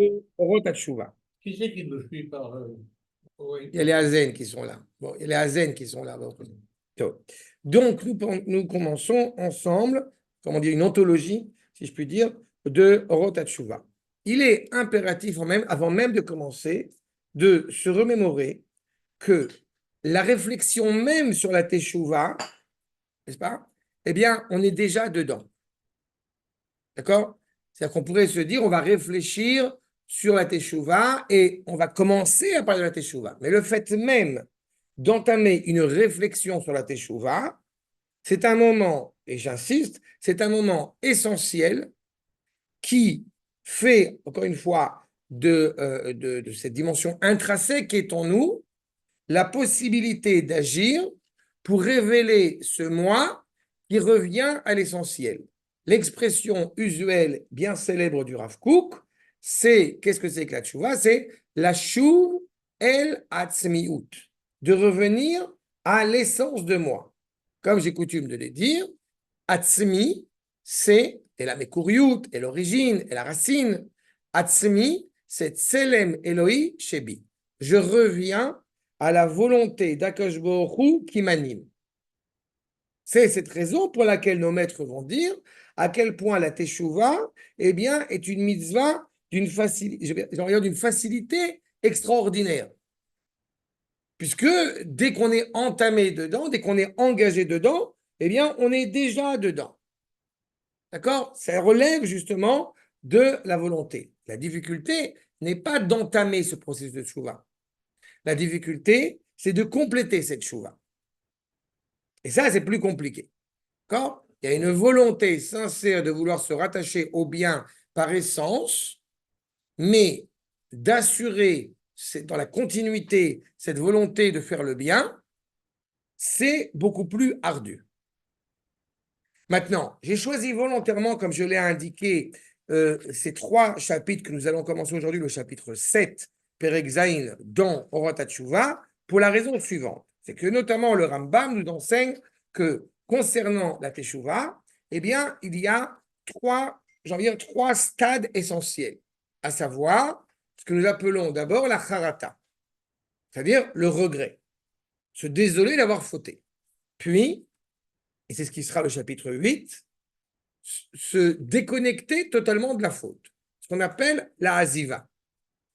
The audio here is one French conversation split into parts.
de Orot HaTshuva. Qui c'est qui me suit par oui. Il y a les Hazen qui sont là. Bon, il y a les Hazen qui sont là. Donc, nous commençons ensemble, comment dire, une anthologie, si je puis dire, de Orot HaTshuva. Il est impératif, avant même de commencer, de se remémorer que la réflexion même sur la Teshuvah, n'est-ce pas? Eh bien, on est déjà dedans. D'accord? C'est-à-dire qu'on pourrait se dire, on va réfléchir sur la Teshuvah et on va commencer à parler de la Teshuvah. Mais le fait même d'entamer une réflexion sur la Teshuvah, c'est un moment, et j'insiste, c'est un moment essentiel qui fait, encore une fois, de cette dimension intrinsèque qui est en nous, la possibilité d'agir pour révéler ce moi qui revient à l'essentiel. L'expression usuelle bien célèbre du Rav Kook, c'est, qu'est-ce que c'est que la tchouva? C'est la chouv el atzmiut, de revenir à l'essence de moi. Comme j'ai coutume de le dire, atzmi, c'est, et la mekouriout, et l'origine, et la racine. Atzmi, c'est tselem Eloi shebi. Je reviens à la volonté d'Akash Baruch Hu qui m'anime. C'est cette raison pour laquelle nos maîtres vont dire à quel point la Teshuvah, eh bien, est une mitzvah d'une facilité extraordinaire. Puisque dès qu'on est entamé dedans, dès qu'on est engagé dedans, eh bien, on est déjà dedans. D'accord? Ça relève justement de la volonté. La difficulté n'est pas d'entamer ce processus de Teshuvah. La difficulté, c'est de compléter cette chouva. Et ça, c'est plus compliqué. D'accord? Il y a une volonté sincère de vouloir se rattacher au bien par essence, mais d'assurer dans la continuité cette volonté de faire le bien, c'est beaucoup plus ardu. Maintenant, j'ai choisi volontairement, comme je l'ai indiqué, ces 3 chapitres que nous allons commencer aujourd'hui, le chapitre 7, Perek Zayin, dans Orot HaTshuva, pour la raison suivante. C'est que notamment le Rambam nous enseigne que concernant la Teshuvah, eh bien, il y a 3 stades essentiels, à savoir ce que nous appelons d'abord la charata, c'est-à-dire le regret, se désoler d'avoir fauté. Puis, et c'est ce qui sera le chapitre 8, se déconnecter totalement de la faute, ce qu'on appelle la haziva.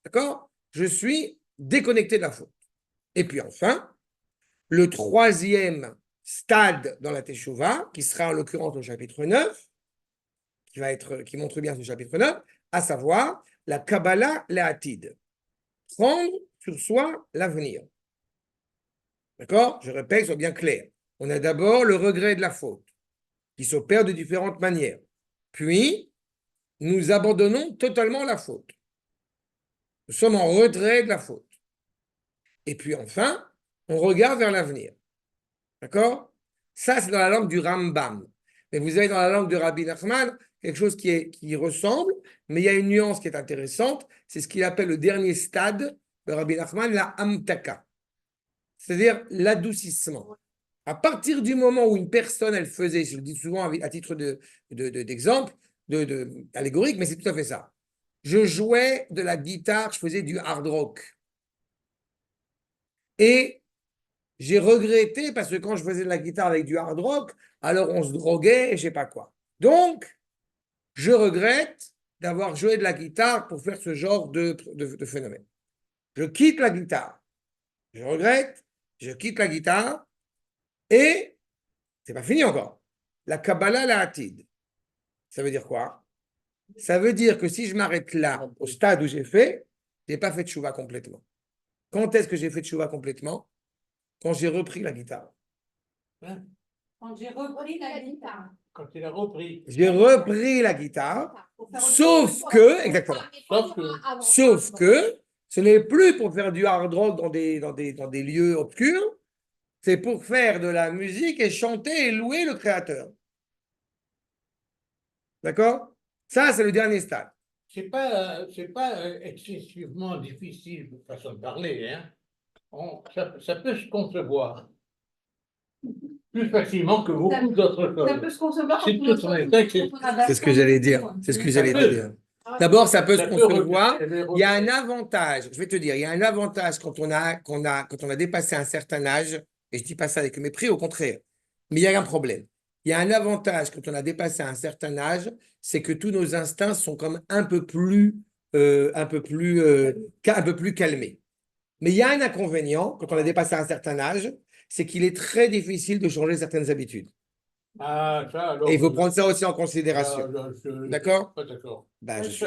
D'accord? Je suis déconnecté de la faute. Et puis enfin, le 3e stade dans la Teshuvah, qui sera en l'occurrence le chapitre 9, qui montre bien ce chapitre 9, à savoir la Kabbalah Le'atid. Prendre sur soi l'avenir. D'accord? Je répète, soit bien clair. On a d'abord le regret de la faute, qui s'opère de différentes manières. Puis, nous abandonnons totalement la faute. Nous sommes en retrait de la faute. Et puis enfin, on regarde vers l'avenir. D'accord? Ça, c'est dans la langue du Rambam. Mais vous avez dans la langue de Rabbi Nachman quelque chose qui ressemble, mais il y a une nuance qui est intéressante. C'est ce qu'il appelle le dernier stade de Rabbi Nachman, la Amtaka. C'est-à-dire l'adoucissement. À partir du moment où une personne, elle faisait, je le dis souvent à titre d'exemple, allégorique, mais c'est tout à fait ça. Je jouais de la guitare, je faisais du hard rock. Et j'ai regretté parce que quand je faisais de la guitare avec du hard rock, alors on se droguait et je ne sais pas quoi. Donc, je regrette d'avoir joué de la guitare pour faire ce genre de phénomène. Je quitte la guitare. Je regrette, je quitte la guitare et c'est pas fini encore. La Kabbalah La'atid. Ça veut dire quoi? Ça veut dire que si je m'arrête là, au stade où j'ai fait, je n'ai pas fait de tchouva complètement. Quand est-ce que j'ai fait de tchouva complètement? Quand j'ai repris la guitare. Hein? Quand j'ai repris la guitare. Quand il a repris. J'ai repris la guitare, sauf que, exactement, sauf que ce n'est plus pour faire du hard rock dans des lieux obscurs, c'est pour faire de la musique et chanter et louer le Créateur. D'accord? Ça, c'est le dernier stade. C'est pas excessivement difficile de façon de parler, hein. Ça peut se concevoir plus facilement que beaucoup d'autres Ça choses. peut se concevoir C'est tout son état. C'est ce que j'allais dire. C'est ce que j'allais dire. D'abord, ça peut se Ça peut concevoir. rebuter les Il y a un regrets. avantage, je vais te dire, il y a un avantage quand on a dépassé un certain âge, et je dis pas ça avec mépris, au contraire, mais il y a un problème. Il y a un avantage quand on a dépassé un certain âge, c'est que tous nos instincts sont comme un peu plus calmés. Mais il y a un inconvénient quand on a dépassé un certain âge, c'est qu'il est très difficile de changer certaines habitudes. Ah, ça, Et il alors, faut prendre ça aussi en considération. je ne suis D'accord? pas d'accord. Ben, je suis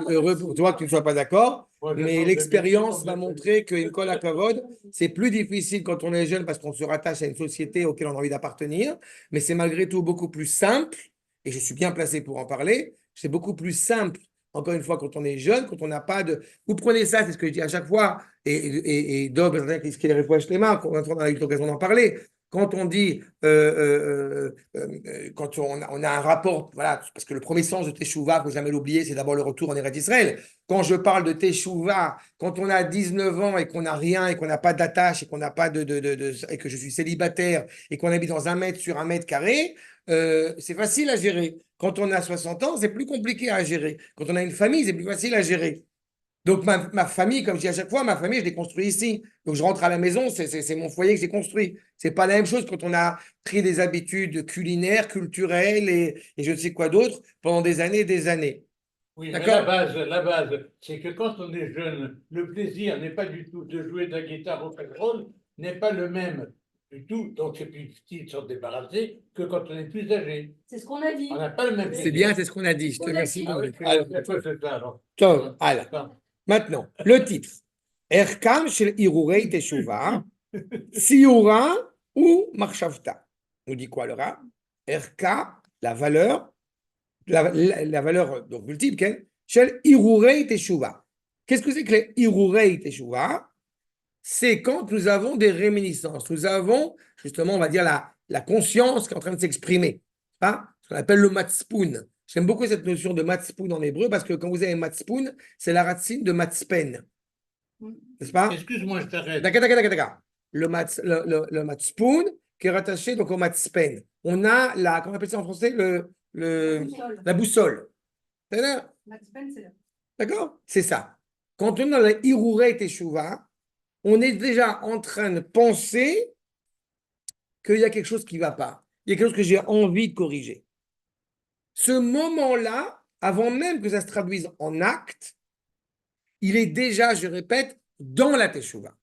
heureux pour toi que tu ne sois pas d'accord, Moi, je mais change de métier l'expérience comme m'a des montré qu'une colle à kavod, c'est plus difficile quand on est jeune parce qu'on se rattache à une société auquel on a envie d'appartenir, mais c'est malgré tout beaucoup plus simple, et je suis bien placé pour en parler, c'est beaucoup plus simple, encore une fois, quand on est jeune, quand on n'a pas de... Vous prenez ça, c'est ce que je dis à chaque fois, et Dob, ce qu'il réfléchit les mains, on a eu l'occasion d'en parler, quand on dit, quand on a un rapport, voilà, parce que le premier sens de Teshuvah, il ne faut jamais l'oublier, c'est d'abord le retour en Eretz Israël. Quand je parle de Teshuvah, quand on a 19 ans et qu'on n'a rien, et qu'on n'a pas d'attache, et qu'on n'a pas et que je suis célibataire, et qu'on habite dans 1 mètre sur 1 mètre carré, c'est facile à gérer. Quand on a 60 ans, c'est plus compliqué à gérer. Quand on a une famille, c'est plus facile à gérer. Donc, ma famille, comme je dis à chaque fois, ma famille, je l'ai construite ici. Donc, je rentre à la maison, c'est mon foyer que j'ai construit. C'est pas la même chose quand on a pris des habitudes culinaires, culturelles et je ne sais quoi d'autre pendant des années et des années. Oui, mais D'accord? la base, c'est que quand on est jeune, le plaisir n'est pas du tout de jouer de la guitare au pétrole, n'est pas le même du tout, donc c'est plus difficile de s'en débarrasser que quand on est plus âgé. C'est ce qu'on a dit. On n'a pas le même C'est plaisir. bien, c'est ce qu'on a dit. Je te On a remercie. dit. Ah oui, Alors, c'est ça alors. Tov, alors. Attends. Maintenant, le titre. Erkam shel Irurei Teshuvah, Tsiura ou Marshavta. On dit quoi, le Rav? Erka, la valeur, la valeur donc multiple, shel Irurei Teshuvah. Qu'est-ce que c'est que les Irurei Teshuvah? C'est quand nous avons des réminiscences. Nous avons, justement, on va dire, la conscience qui est en train de s'exprimer. Hein? Ce qu'on appelle le matzpoun. J'aime beaucoup cette notion de matzpoun en hébreu parce que quand vous avez matzpoun, c'est la racine de matzpen. N'est-ce pas? Excuse-moi, je t'arrête. D'accord. Le matzpoun qui est rattaché donc au matzpen. On a comment on appelle ça en français? La boussole. C'est-à-dire, d'accord? C'est ça. Quand on a la Irurei Teshuvah, on est déjà en train de penser qu'il y a quelque chose qui ne va pas. Il y a quelque chose que j'ai envie de corriger. Ce moment-là, avant même que ça se traduise en acte, il est déjà, je répète, dans la Teshuvah.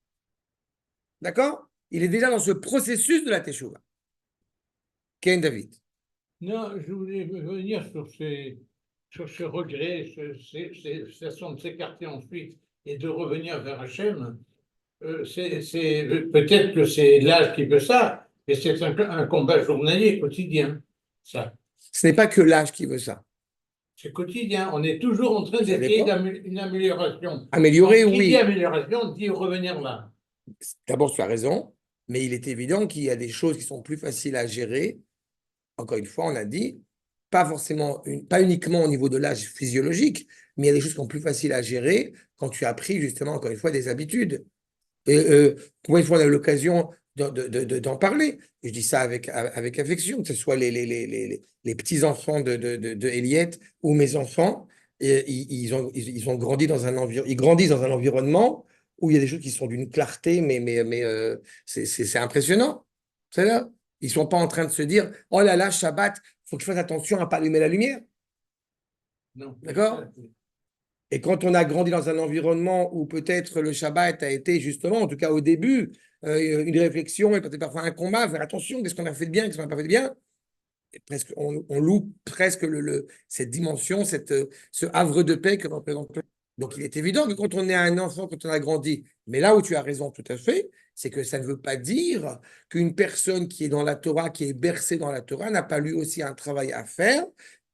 D'accord? Il est déjà dans ce processus de la Teshuvah. Ken David. Non, je voulais revenir sur ce regret, cette façon de s'écarter ensuite et de revenir vers Hachem. Peut-être que c'est l'âge qui veut ça, mais c'est un combat journalier, quotidien. Ça, Ce n'est pas que l'âge qui veut ça. c'est quotidien. On est toujours en train Ça d'essayer dépend. une amélioration. Améliorer, Donc, qui dit oui. amélioration dit revenir là. D'abord, tu as raison, mais il est évident qu'il y a des choses qui sont plus faciles à gérer. Encore une fois, on a dit, pas forcément, pas uniquement au niveau de l'âge physiologique, mais il y a des choses qui sont plus faciles à gérer quand tu as pris justement, encore une fois, des habitudes. Et combien de fois on a eu l'occasion d'en parler? Je dis ça avec affection, que ce soit les petits-enfants de Eliette ou mes enfants, et ils ont grandi dans ils grandissent dans un environnement où il y a des choses qui sont d'une clarté, mais c'est impressionnant. C'est là. Ils ne sont pas en train de se dire, oh là là, Shabbat, il faut que je fasse attention à ne pas allumer la lumière. Non. D'accord? Et quand on a grandi dans un environnement où peut-être le Shabbat a été justement, en tout cas au début, une réflexion et peut-être parfois un combat, faire attention, qu'est-ce qu'on a fait de bien, qu'est-ce qu'on n'a pas fait de bien, et presque, on loupe presque cette dimension, ce havre de paix que représente. Donc il est évident que quand on est un enfant, quand on a grandi, mais là où tu as raison tout à fait, c'est que ça ne veut pas dire qu'une personne qui est dans la Torah, qui est bercée dans la Torah, n'a pas lui aussi un travail à faire,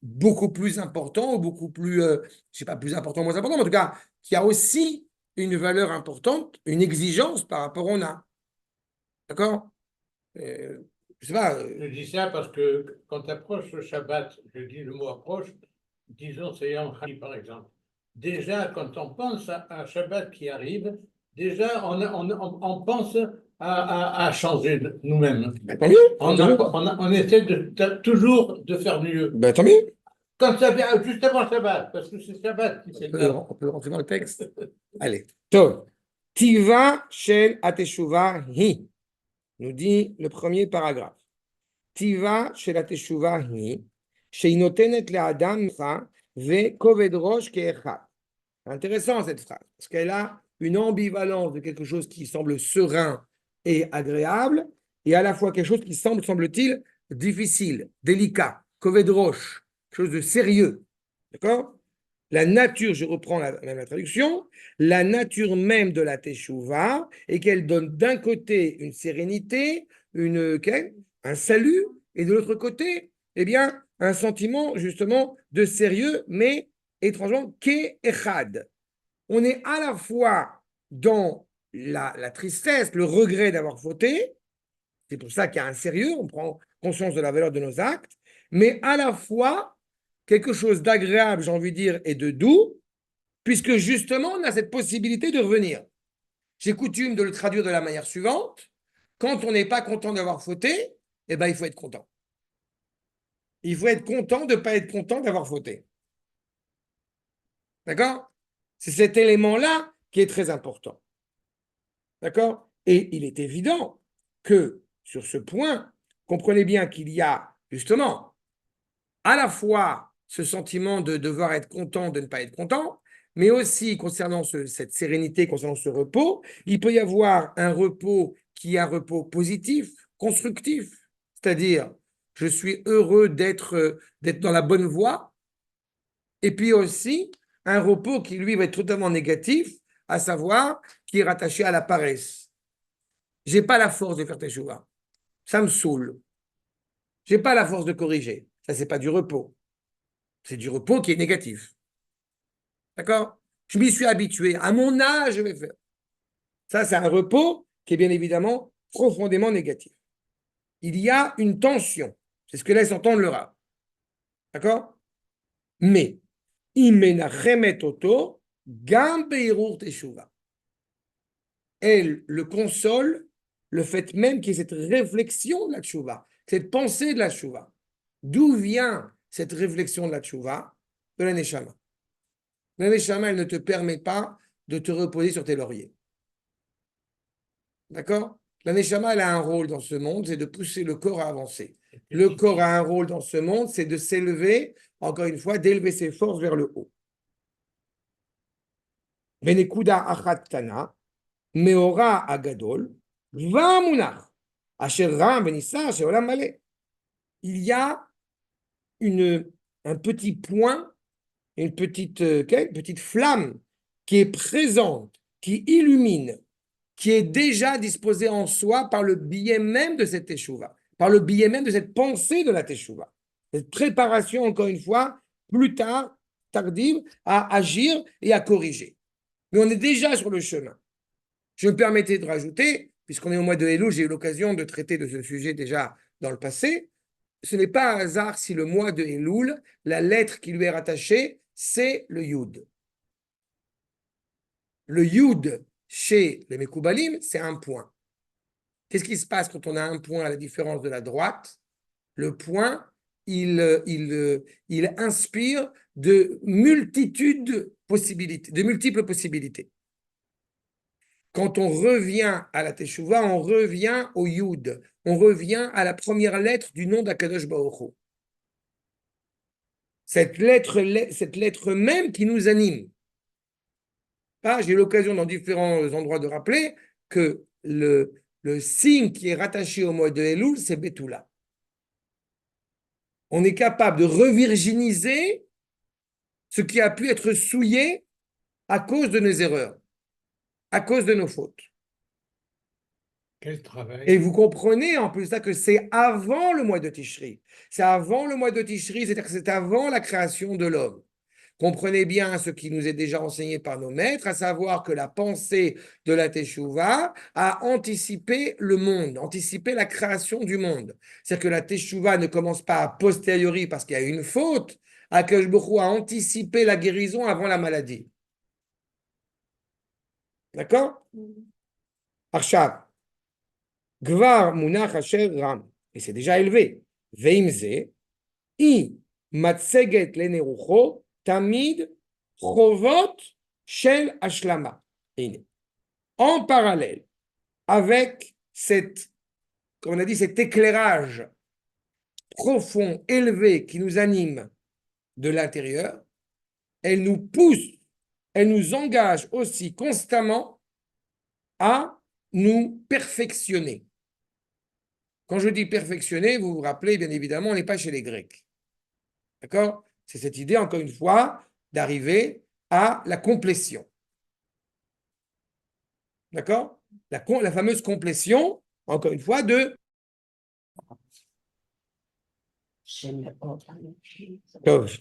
beaucoup plus important ou beaucoup plus, je ne sais pas, plus important ou moins important, mais en tout cas, qui a aussi une valeur importante, une exigence par rapport au na. D'accord? Je ne sais pas. Je dis ça parce que quand approche le Shabbat, je dis le mot approche, disons c'est Yom Chai par exemple. Déjà, quand on pense à un Shabbat qui arrive, déjà on pense à changer nous-mêmes. Ben, tant mieux. On essaie toujours de faire mieux. Ben, tant mieux. Quand ça vient, juste avant Shabbat, parce que c'est Shabbat qui s'énerve. On peut rentrer dans le texte? Allez. Tov. Tiva shel ateshuva hi, nous dit le premier paragraphe. Tiva shel ateshuva hi, sheinotenet le'adam ve koved rosh ke'echad. Intéressant cette phrase, parce qu'elle a une ambivalence de quelque chose qui semble serein et agréable, et à la fois quelque chose qui semble-t-il, difficile, délicat, koved rosh, quelque chose de sérieux. D'accord? La nature, je reprends la traduction, la nature même de la teshuva est qu'elle donne d'un côté une sérénité, un salut, et de l'autre côté, eh bien, un sentiment justement de sérieux, mais étrangement, ke'echad. On est à la fois dans la tristesse, le regret d'avoir fauté, c'est pour ça qu'il y a un sérieux, on prend conscience de la valeur de nos actes, mais à la fois quelque chose d'agréable, j'ai envie de dire, et de doux, puisque justement, on a cette possibilité de revenir. J'ai coutume de le traduire de la manière suivante. Quand on n'est pas content d'avoir fauté, eh ben, il faut être content. Il faut être content de ne pas être content d'avoir fauté. D'accord? C'est cet élément-là qui est très important. D'accord? Et il est évident que sur ce point, comprenez bien qu'il y a justement à la fois ce sentiment de devoir être content, de ne pas être content, mais aussi concernant cette sérénité, concernant ce repos, il peut y avoir un repos qui est un repos positif, constructif, c'est-à-dire je suis heureux d'être dans la bonne voie, et puis aussi un repos qui lui va être totalement négatif, à savoir qui est rattaché à la paresse. J'ai pas la force de faire teshuva, ça me saoule. J'ai pas la force de corriger, ça c'est pas du repos. C'est du repos qui est négatif. D'accord? Je m'y suis habitué. À mon âge, je vais faire. Ça, c'est un repos qui est bien évidemment profondément négatif. Il y a une tension. C'est ce que laisse entendre le Rav. D'accord? Mais, imenachemet oto, gam beirur teshuva. Elle le console, le fait même qu'il y ait cette réflexion de la teshuva, cette pensée de la teshuva. D'où vient cette réflexion de la teshuva? De la neshama. La neshama, elle ne te permet pas de te reposer sur tes lauriers. D'accord? La neshama, elle a un rôle dans ce monde, c'est de pousser le corps à avancer. Le corps a un rôle dans ce monde, c'est de s'élever, encore une fois, d'élever ses forces vers le haut. Benekuda achat tana, meora agadol, va munach, asher ram benissa, asher olam malé. Il y a un petit point, une petite flamme qui est présente, qui illumine, qui est déjà disposée en soi par le biais même de cette teshuva, par le biais même de cette pensée de la teshuva. Cette préparation, encore une fois, plus tard, tardive, à agir et à corriger. Mais on est déjà sur le chemin. Je me permettais de rajouter, puisqu'on est au mois de Elul, j'ai eu l'occasion de traiter de ce sujet déjà dans le passé. Ce n'est pas un hasard si le mois de Elul, la lettre qui lui est rattachée, c'est le Yud. Le Yud, chez les Mekoubalim, c'est un point. Qu'est-ce qui se passe quand on a un point à la différence de la droite? Le point, il inspire de multitudes possibilités, de multiples possibilités. Quand on revient à la Teshuvah, on revient au Yud. On revient à la première lettre du nom d'Akadosh Baruch Hu. Cette lettre même qui nous anime. J'ai eu l'occasion dans différents endroits de rappeler que le signe qui est rattaché au mois de Elul, c'est Betula. On est capable de revirginiser ce qui a pu être souillé à cause de nos erreurs, à cause de nos fautes. Quel travail. Et vous comprenez en plus ça que c'est avant le mois de Tishri. C'est avant le mois de Tishri, c'est-à-dire que c'est avant la création de l'homme. Comprenez bien ce qui nous est déjà enseigné par nos maîtres, à savoir que la pensée de la Teshuvah a anticipé le monde, anticipé la création du monde. C'est-à-dire que la Teshuvah ne commence pas a posteriori parce qu'il y a une faute. Akadosh Baruch Hu a anticipé la guérison avant la maladie. D'accord? Arshav. Gvar munach asher ram. Et c'est déjà élevé. Veimze. I matseget lenerucho, tamid, chovot, shel ashlama. En parallèle avec comme on a dit, cet éclairage profond, élevé, qui nous anime de l'intérieur, elle nous pousse, elle nous engage aussi constamment à nous perfectionner. Quand je dis perfectionner, vous vous rappelez, bien évidemment, on n'est pas chez les Grecs. D'accord? C'est cette idée, encore une fois, d'arriver à la complétion. D'accord? La fameuse complétion, encore une fois, de...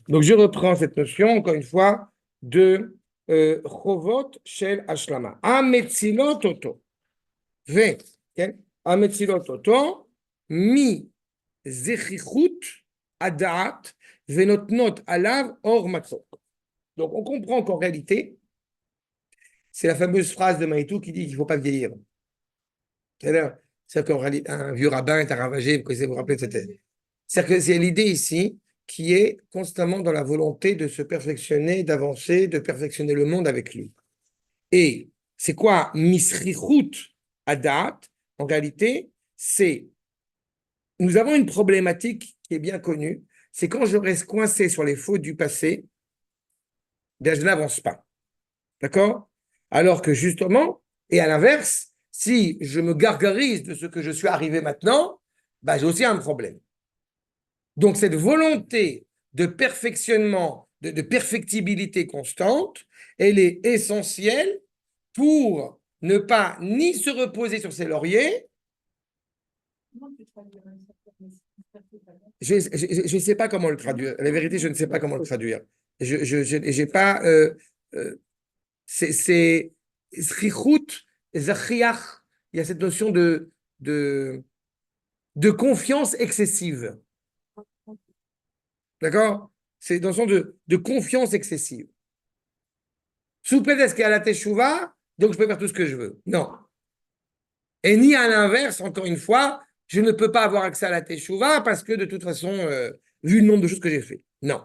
Donc, je reprends cette notion, encore une fois, de Chovot Shel Ashlama. Ametzilot Oto. Ametzilot Oto, mi zechichut adaat venotnot alav or matzok. Donc, on comprend qu'en réalité, c'est la fameuse phrase de Maïtou qui dit qu'il ne faut pas vieillir. C'est-à-dire qu'en réalité, un vieux rabbin est un ravagé, vous vous rappelez de cette... C'est-à-dire que c'est l'idée ici qui est constamment dans la volonté de se perfectionner, d'avancer, de perfectionner le monde avec lui. Et c'est quoi misrichut adat? En réalité, c'est... Nous avons une problématique qui est bien connue, c'est quand je reste coincé sur les fautes du passé, je n'avance pas. D'accord? Alors que justement, et à l'inverse, si je me gargarise de ce que je suis arrivé maintenant, bah, j'ai aussi un problème. Donc, cette volonté de perfectionnement, de perfectibilité constante, elle est essentielle pour ne pas ni se reposer sur ses lauriers. Je ne sais pas comment le traduire. La vérité, je ne sais pas comment le traduire. Je n'ai pas... c'est Srichut, Zachiach. Il y a cette notion de confiance excessive. D'accord? C'est dans le sens de confiance excessive. Sous prétexte qu'il y a la teshuva, donc je peux faire tout ce que je veux. Non. Et ni à l'inverse, encore une fois, je ne peux pas avoir accès à la teshuva parce que de toute façon, vu le nombre de choses que j'ai fait. Non.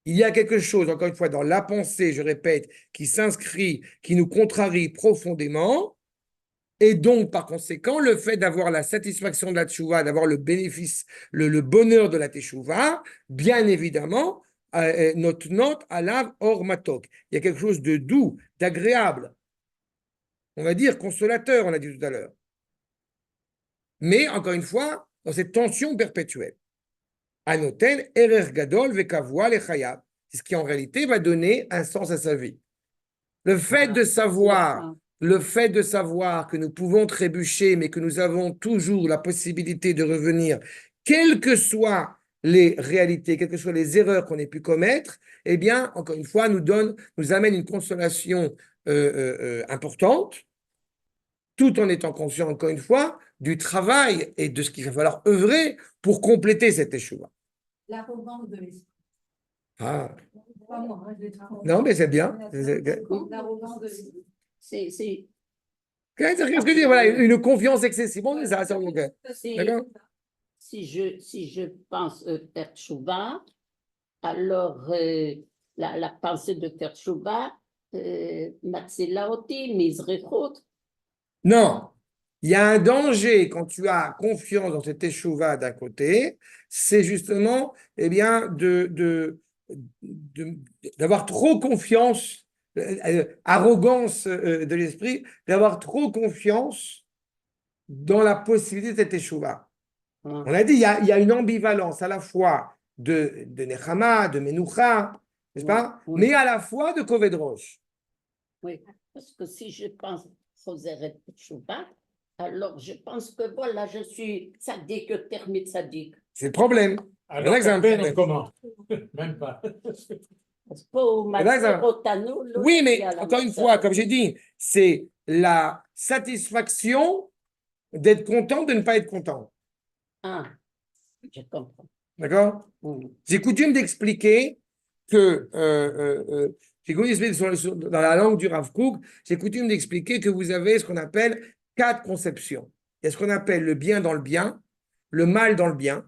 Il y a quelque chose, encore une fois, dans la pensée, je répète, qui s'inscrit, qui nous contrarie profondément. Et donc, par conséquent, le fait d'avoir la satisfaction de la teshuva, d'avoir le bénéfice, le bonheur de la teshuva, bien évidemment, notre note alav or matok. Il y a quelque chose de doux, d'agréable, on va dire consolateur, on a dit tout à l'heure. Mais, encore une fois, dans cette tension perpétuelle. Anoten erer gadol vekavua lechayab. C'est ce qui, en réalité, va donner un sens à sa vie. Le fait de savoir que nous pouvons trébucher, mais que nous avons toujours la possibilité de revenir, quelles que soient les réalités, quelles que soient les erreurs qu'on ait pu commettre, eh bien, encore une fois, nous amène une consolation importante, tout en étant conscient, encore une fois, du travail et de ce qu'il va falloir œuvrer pour compléter cet échouement. L'arrogance de l'esprit. Ah. Pas moi, hein, je l'ai travaillé. Non, mais c'est bien. L'arrogance de l'esprit. Qu'est-ce que je dis? Voilà, une confiance excessive. Bon, c'est ça, ça. D'accord? Si je pense Tertchouba, alors la pensée de Tertchouba, Matselaoti, Mizrechot. Non, il y a un danger quand tu as confiance dans cette échouva d'un côté, c'est justement, eh bien, d'avoir trop confiance, arrogance de l'esprit, d'avoir trop confiance dans la possibilité de cette échouva. On a dit, il y a une ambivalence à la fois de Nechama, de Menoucha, n'est-ce pas? Oui. Mais à la fois de Kovedrosh. Oui, parce que si je pense Choseret Tchouba, alors je pense que voilà, je suis tzaddik, termit tzaddik. C'est le problème. Alors, ça ça peine, comment? Même pas. Oui, mais encore une fois, comme j'ai dit, c'est la satisfaction d'être content de ne pas être content. Ah, je comprends. D'accord? J'ai coutume d'expliquer que, j'ai coutume d'expliquer dans la langue du Rav Kook, j'ai coutume d'expliquer que vous avez ce qu'on appelle 4 conceptions. Il y a ce qu'on appelle le bien dans le bien, le mal dans le bien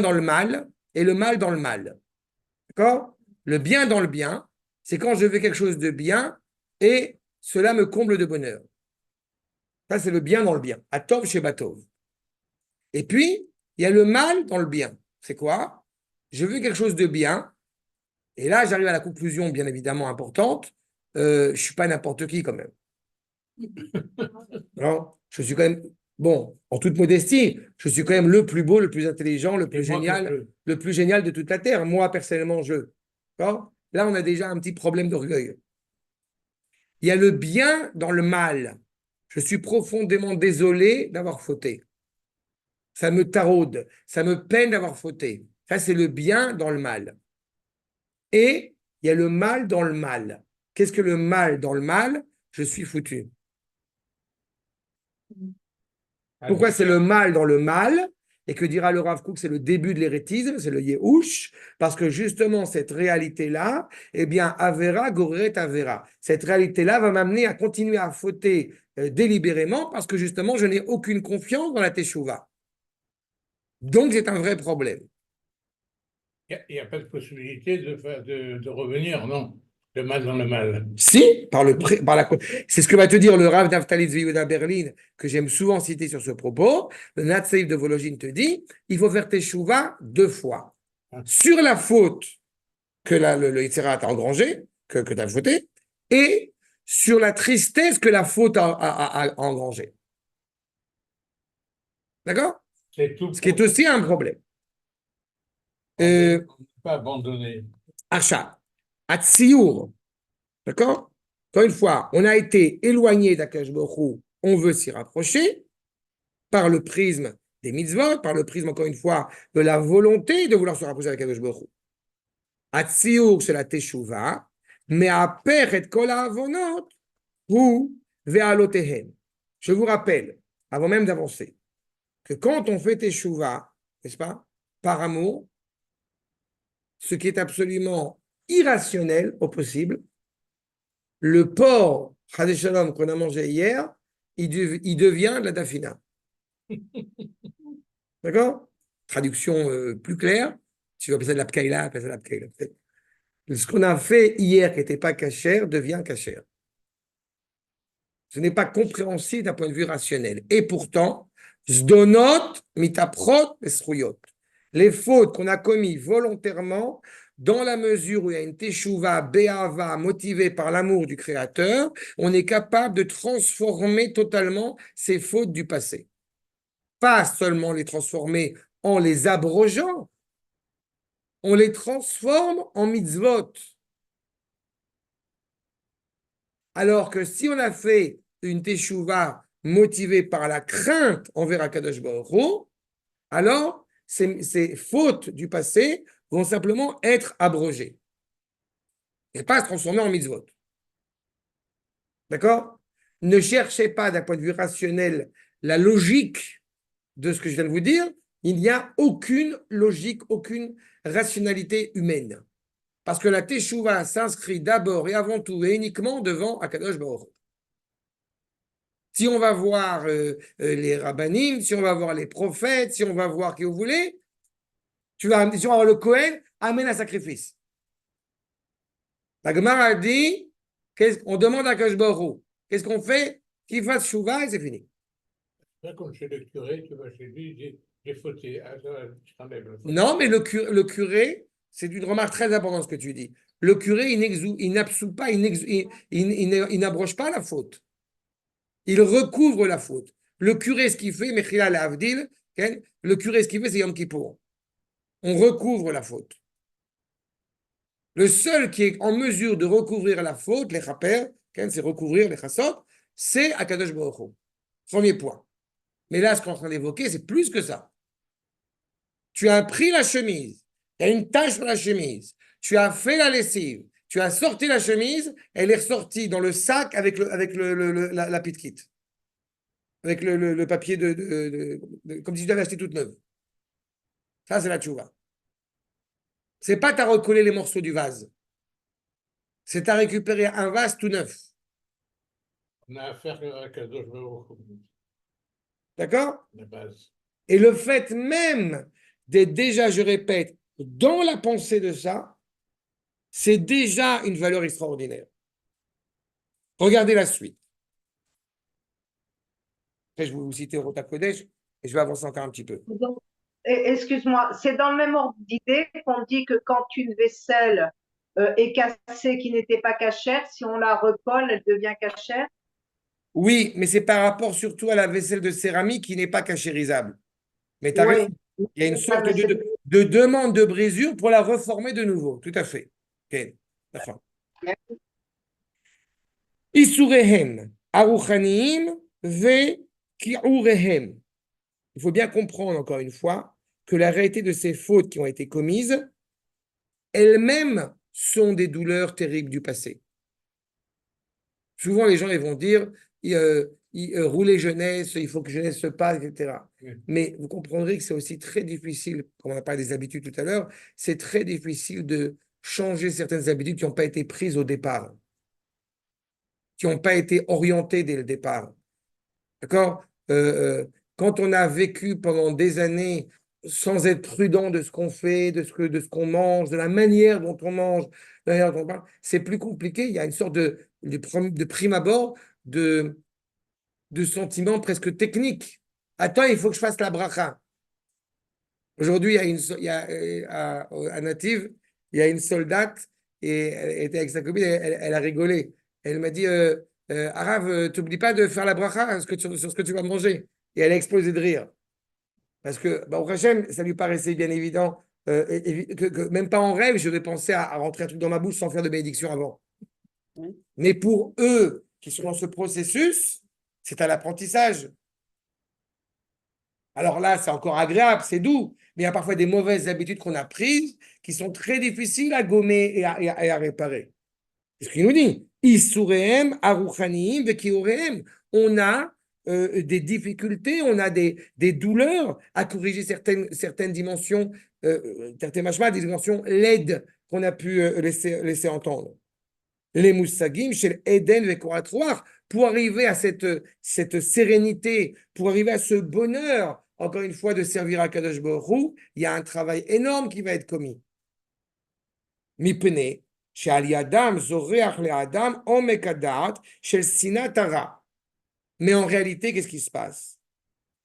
dans le mal et le mal dans le mal. D'accord? Le bien dans le bien, c'est quand je fais quelque chose de bien et cela me comble de bonheur. Ça, c'est le bien dans le bien. Atov chez Batov. Et puis, il y a le mal dans le bien. C'est quoi? Je veux quelque chose de bien. Et là, j'arrive à la conclusion, bien évidemment, importante. Je ne suis pas n'importe qui, quand même. Non, je suis quand même, bon, en toute modestie, je suis quand même le plus beau, le plus intelligent, le plus génial, le plus génial de toute la Terre. Moi, personnellement, d'accord? Là, on a déjà un petit problème d'orgueil. Il y a le bien dans le mal. Je suis profondément désolé d'avoir fauté. Ça me taraude, ça me peine d'avoir fauté. Ça, c'est le bien dans le mal. Et il y a le mal dans le mal. Qu'est-ce que le mal dans le mal? Je suis foutu. Pourquoi c'est le mal dans le mal? Et que dira le Rav Kook, c'est le début de l'hérétisme, c'est le Yehush, parce que justement, cette réalité-là, eh bien, Avera, Goreret Avera. Cette réalité-là va m'amener à continuer à fauter délibérément, parce que justement, je n'ai aucune confiance dans la Teshuvah. Donc, c'est un vrai problème. Il n'y a pas de possibilité de revenir, non? Le mal dans le mal. Si, c'est ce que va te dire le Rav Naftali Tzvi Berlin, que j'aime souvent citer sur ce propos. Le Natseif de Vologine te dit, il faut faire teshuva 2 fois. Sur la faute que le Yitzhara t'a engrangé, que tu as fauté, et sur la tristesse que la faute a engrangé. D'accord? C'est tout. Ce qui est aussi un problème. On ne peut pas abandonner. Achat, Atsiour. D'accord? Encore une fois, on a été éloigné d'Akash Baruch Hu, on veut s'y rapprocher par le prisme des mitzvot, par le prisme, encore une fois, de la volonté de vouloir se rapprocher d'Akash Baruch Hu. Atsiour, c'est la teshuva, mais à et kol avonot ou ve'alotehen. Je vous rappelle, avant même d'avancer, que quand on fait teshuva, n'est-ce pas, par amour, ce qui est absolument irrationnel au possible, le porc Chadé Shalom qu'on a mangé hier, il devient de la dafina. D'accord? Traduction plus claire. Si tu veux appeler ça de la pkaïla, appelle ça de la pkaïla. Ce qu'on a fait hier qui n'était pas cachère devient cachère. Ce n'est pas compréhensible d'un point de vue rationnel. Et pourtant, zdonot mitaprot esruyot. Les fautes qu'on a commises volontairement, dans la mesure où il y a une teshuva, be'ava, motivée par l'amour du Créateur, on est capable de transformer totalement ces fautes du passé. Pas seulement les transformer en les abrogeant, on les transforme en mitzvot. Alors que si on a fait une teshuva motivée par la crainte envers Akadosh Baruch Hu, alors ces fautes du passé vont simplement être abrogées et pas se transformer en mitzvot. D'accord? Ne cherchez pas d'un point de vue rationnel la logique de ce que je viens de vous dire. Il n'y a aucune logique, aucune rationalité humaine. Parce que la teshuva s'inscrit d'abord et avant tout et uniquement devant Akadosh Baruch Hu. Si on va voir les rabbanim, si on va voir les prophètes, si on va voir qui vous voulez, si on va voir le Kohen, amène un sacrifice. La Gemara a dit, on demande à Kadosh Baruch Hu, qu'est-ce qu'on fait? Qu'il fasse chouva et c'est fini. Là, comme chez le curé, tu vas chez lui, j'ai fauté. Non, mais le curé, c'est une remarque très importante ce que tu dis. Le curé, il n'absout pas, il n'abroge pas la faute. Il recouvre la faute. Le curé, ce qu'il fait, Mechila Avdil, le curé, ce qu'il fait, c'est Yom Kippour. On recouvre la faute. Le seul qui est en mesure de recouvrir la faute, les chaper, c'est recouvrir les chassot, c'est Akadosh Baruch Hu. Premier point. Mais là, ce qu'on est en train d'évoquer, c'est plus que ça. Tu as pris la chemise, il y a une tache sur la chemise, tu as fait la lessive, tu as sorti la chemise, elle est ressortie dans le sac avec la pitkit. Avec le papier comme si tu l'avais acheté toute neuve. Ça, c'est la tchouva. C'est pas t'as recollé les morceaux du vase. C'est t'as récupéré un vase tout neuf. On a affaire à Kadosh Baruch Hu. D'accord? La base. Et le fait même d'être déjà, je répète, dans la pensée de ça, c'est déjà une valeur extraordinaire. Regardez la suite. Après, je vais vous citer Rota Kodesh et je vais avancer encore un petit peu. Donc, excuse-moi, c'est dans le même ordre d'idée qu'on dit que quand une vaisselle est cassée qui n'était pas cachère, si on la recolle, elle devient cachère. Oui, mais c'est par rapport surtout à la vaisselle de céramique qui n'est pas cachérisable. Mais tu as raison. Oui. Il y a une Ça, sorte mais de demande de brisure pour la reformer de nouveau. Tout à fait. Ok. D'accord. Isurehem, aruchanim, ve kiurehem. Il faut bien comprendre encore une fois que la réalité de ces fautes qui ont été commises, elles-mêmes sont des douleurs terribles du passé. Souvent, les gens ils vont dire rouler jeunesse, il faut que jeunesse se passe, etc. Mais vous comprendrez que c'est aussi très difficile, comme on a parlé des habitudes tout à l'heure, c'est très difficile de changer certaines habitudes qui n'ont pas été prises au départ, qui n'ont pas été orientées dès le départ. D'accord? Quand on a vécu pendant des années sans être prudent de ce qu'on fait, de ce qu'on mange, de la manière dont on mange, de la manière dont on parle, c'est plus compliqué. Il y a une sorte de prime abord de sentiment presque technique. Attends, il faut que je fasse la bracha. Aujourd'hui, à Native, il y a une soldate et elle était avec sa copine, elle a rigolé. Elle m'a dit Arav, t'oublies pas de faire la bracha sur ce que tu vas manger. Et elle a explosé de rire. Parce que, au Hachem, ça lui paraissait bien évident que même pas en rêve, je vais penser à rentrer un truc dans ma bouche sans faire de bénédiction avant. Oui. Mais pour eux qui sont dans ce processus, c'est un apprentissage. Alors là, c'est encore agréable, c'est doux, mais il y a parfois des mauvaises habitudes qu'on a prises qui sont très difficiles à gommer et à réparer. C'est ce qu'il nous dit. Isurehem, aruchanim, vekiurehem. On a des difficultés, on a des douleurs à corriger certaines dimensions, certaines des dimensions laides qu'on a pu laisser entendre. Les moussagim chez Eden vekoratroir, pour arriver à cette sérénité, pour arriver à ce bonheur, encore une fois, de servir à Kadosh Baruch Hu, il y a un travail énorme qui va être commis. Mipene, chez Ali Adam, Zoreach le Adam, Omekadat, chez Sinatara. Mais en réalité, qu'est-ce qui se passe?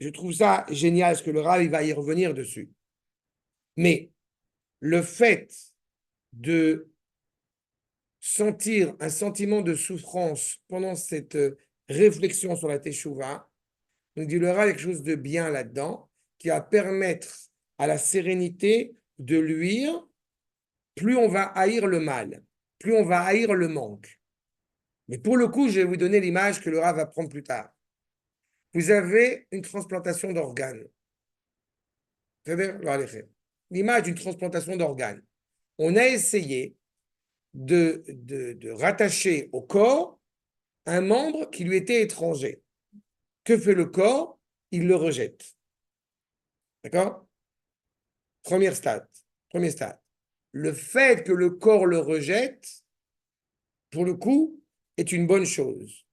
Je trouve ça génial, parce que le Rav, il va y revenir dessus. Mais le fait de sentir un sentiment de souffrance pendant cette réflexion sur la Teshuvah, on dit le Rav, il y a quelque chose de bien là-dedans, qui va permettre à la sérénité de luire. Plus on va haïr le mal, plus on va haïr le manque. Mais pour le coup, je vais vous donner l'image que le Rav va prendre plus tard. Vous avez une transplantation d'organes. L'image d'une transplantation d'organes. On a essayé de rattacher au corps un membre qui lui était étranger. Que fait le corps? Il le rejette. D'accord? Premier stade. Le fait que le corps le rejette, pour le coup, est une bonne chose,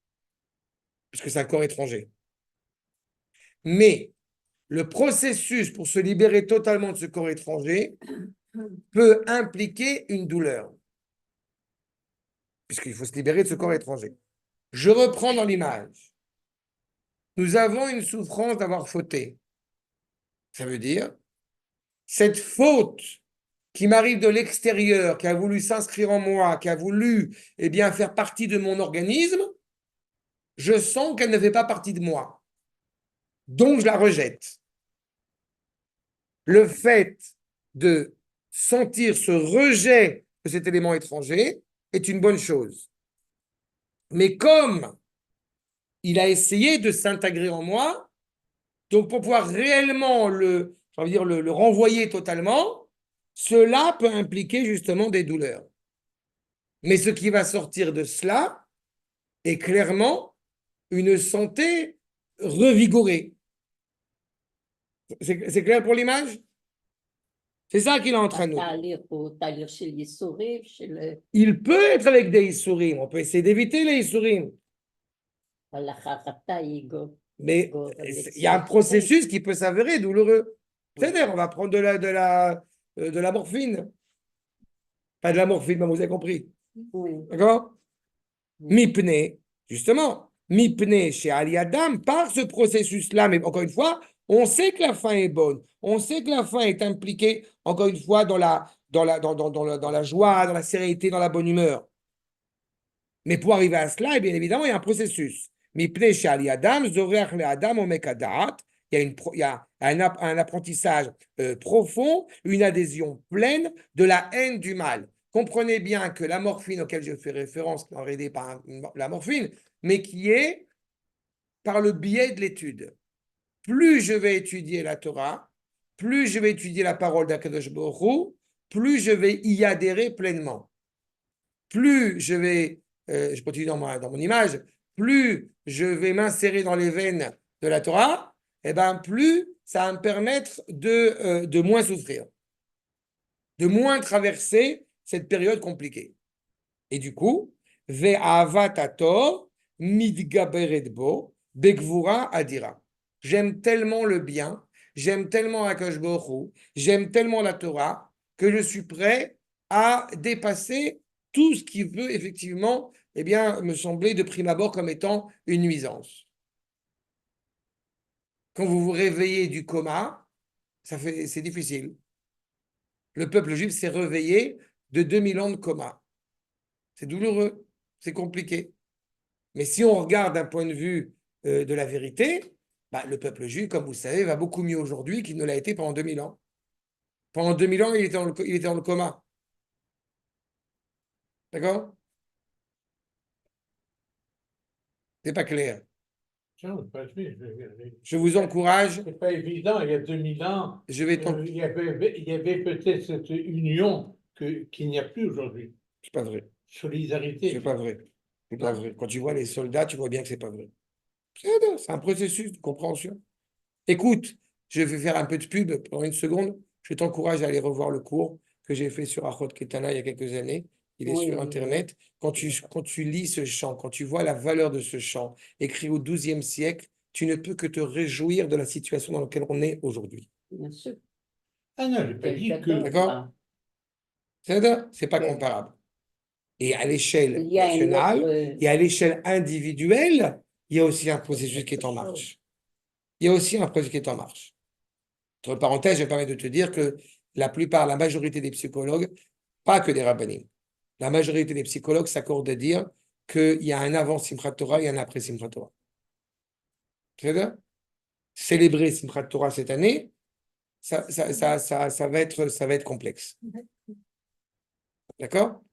puisque c'est un corps étranger. Mais le processus pour se libérer totalement de ce corps étranger peut impliquer une douleur, puisqu'il faut se libérer de ce corps étranger. Je reprends dans l'image. Nous avons une souffrance d'avoir fauté. Ça veut dire, cette faute qui m'arrive de l'extérieur, qui a voulu s'inscrire en moi, qui a voulu faire partie de mon organisme, je sens qu'elle ne fait pas partie de moi. Donc, je la rejette. Le fait de sentir ce rejet de cet élément étranger est une bonne chose. Mais comme il a essayé de s'intégrer en moi, donc pour pouvoir réellement le renvoyer totalement, cela peut impliquer justement des douleurs. Mais ce qui va sortir de cela est clairement une santé revigorée. C'est clair pour l'image? C'est ça qu'il est en train de nous dire. Chez les souris, chez le... Il peut être avec des Issourim. On peut essayer d'éviter les Issourim. Mais il y a un processus qui peut s'avérer douloureux. C'est-à-dire, on va prendre de de la morphine. Pas de la morphine, vous avez compris. Oui. D'accord? Oui. Mipne, justement, Mipne chez Ali Adam, par ce processus-là, mais encore une fois, on sait que la fin est bonne, on sait que la fin est impliquée, encore une fois, dans la joie, dans la sérénité, dans la bonne humeur. Mais pour arriver à cela, bien évidemment, il y a un processus. Mipne chez Ali Adam, Zoreach le Adam Omekadat, il y a un apprentissage profond, une adhésion pleine de la haine du mal. Comprenez bien que la morphine auquel je fais référence, qui est aidée par la morphine, mais qui est par le biais de l'étude. Plus je vais étudier la Torah, plus je vais étudier la parole d'Akadosh Baruch Hu, plus je vais y adhérer pleinement. Plus je vais, je continue dans mon image, plus je vais m'insérer dans les veines de la Torah, et ben plus ça va me permettre de moins souffrir, de moins traverser cette période compliquée. Et du coup, ve'avat hator mitgaberet bo begvura adira. J'aime tellement le bien, j'aime tellement Akadosh Baruch Hu, j'aime tellement la Torah que je suis prêt à dépasser tout ce qui peut effectivement, eh bien, me sembler de prime abord comme étant une nuisance. Quand vous vous réveillez du coma, c'est difficile. Le peuple juif s'est réveillé de 2000 ans de coma. C'est douloureux, c'est compliqué. Mais si on regarde d'un point de vue de la vérité, bah, le peuple juif, comme vous le savez, va beaucoup mieux aujourd'hui qu'il ne l'a été pendant 2000 ans. Pendant 2000 ans, il était dans le coma. D'accord? C'est pas clair. Non, pas juif. Je vous encourage. C'est pas évident, il y a 2000 ans, Je vais il y avait peut-être cette union qu'il n'y a plus aujourd'hui. C'est pas vrai. Solidarité. C'est pas vrai. C'est pas vrai. Quand tu vois les soldats, tu vois bien que c'est pas vrai. C'est un processus de compréhension. Écoute, je vais faire un peu de pub pendant une seconde. Je t'encourage à aller revoir le cours que j'ai fait sur Achot Ketana il y a quelques années. Il est Oui, sur oui, Internet. Quand tu lis ce chant, quand tu vois la valeur de ce chant, écrit au XIIe siècle, tu ne peux que te réjouir de la situation dans laquelle on est aujourd'hui. bien sûr. Ah non, je n'ai pas dit que. D'accord? C'est pas Oui. comparable. Et à l'échelle Il y a une nationale autre, et à l'échelle individuelle, il y a aussi un processus qui est en marche. Il y a aussi un processus qui est en marche. Entre parenthèses, je me permets de te dire que la majorité des psychologues, pas que des rabbinim, la majorité des psychologues s'accordent à dire qu'il y a un avant Simchat Torah et un après Simchat Torah. C'est-à-dire, célébrer Simchat Torah cette année, ça va être complexe. D'accord?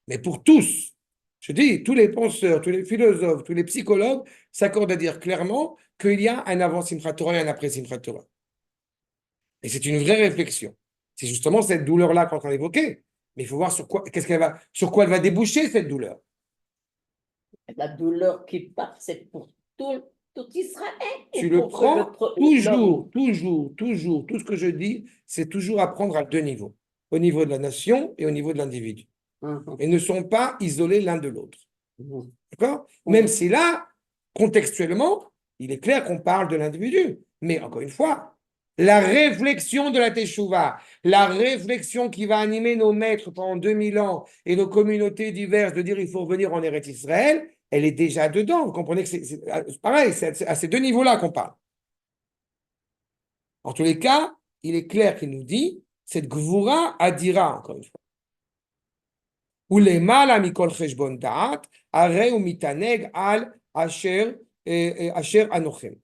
Mais pour tous, je dis, tous les penseurs, tous les philosophes, tous les psychologues s'accordent à dire clairement qu'il y a un avant Simchat Torah et un après Simchat Torah. Et c'est une vraie réflexion. C'est justement cette douleur-là qu'on est en train d'évoquer. Mais il faut voir sur quoi elle va déboucher, cette douleur. la douleur qui part, c'est pour tout Israël. Tu ou le pour prends l'homme. toujours. Tout ce que je dis, c'est toujours à prendre à deux niveaux. Au niveau de la nation et au niveau de l'individu. Mhm. Et ne sont pas isolés l'un de l'autre. Mhm. D'accord? Oui. Même si là, contextuellement, il est clair qu'on parle de l'individu. Mais encore une fois, la réflexion de la Teshuvah, la réflexion qui va animer nos maîtres pendant 2000 ans et nos communautés diverses de dire il faut revenir en Eretz Israël, elle est déjà dedans. Vous comprenez que c'est pareil, c'est à ces deux niveaux-là qu'on parle. En tous les cas, il est clair qu'il nous dit cette Gvura Adira, encore une fois. Ou les mal mikol cheshbon da'at, arei ou mitaneg al asher anochem.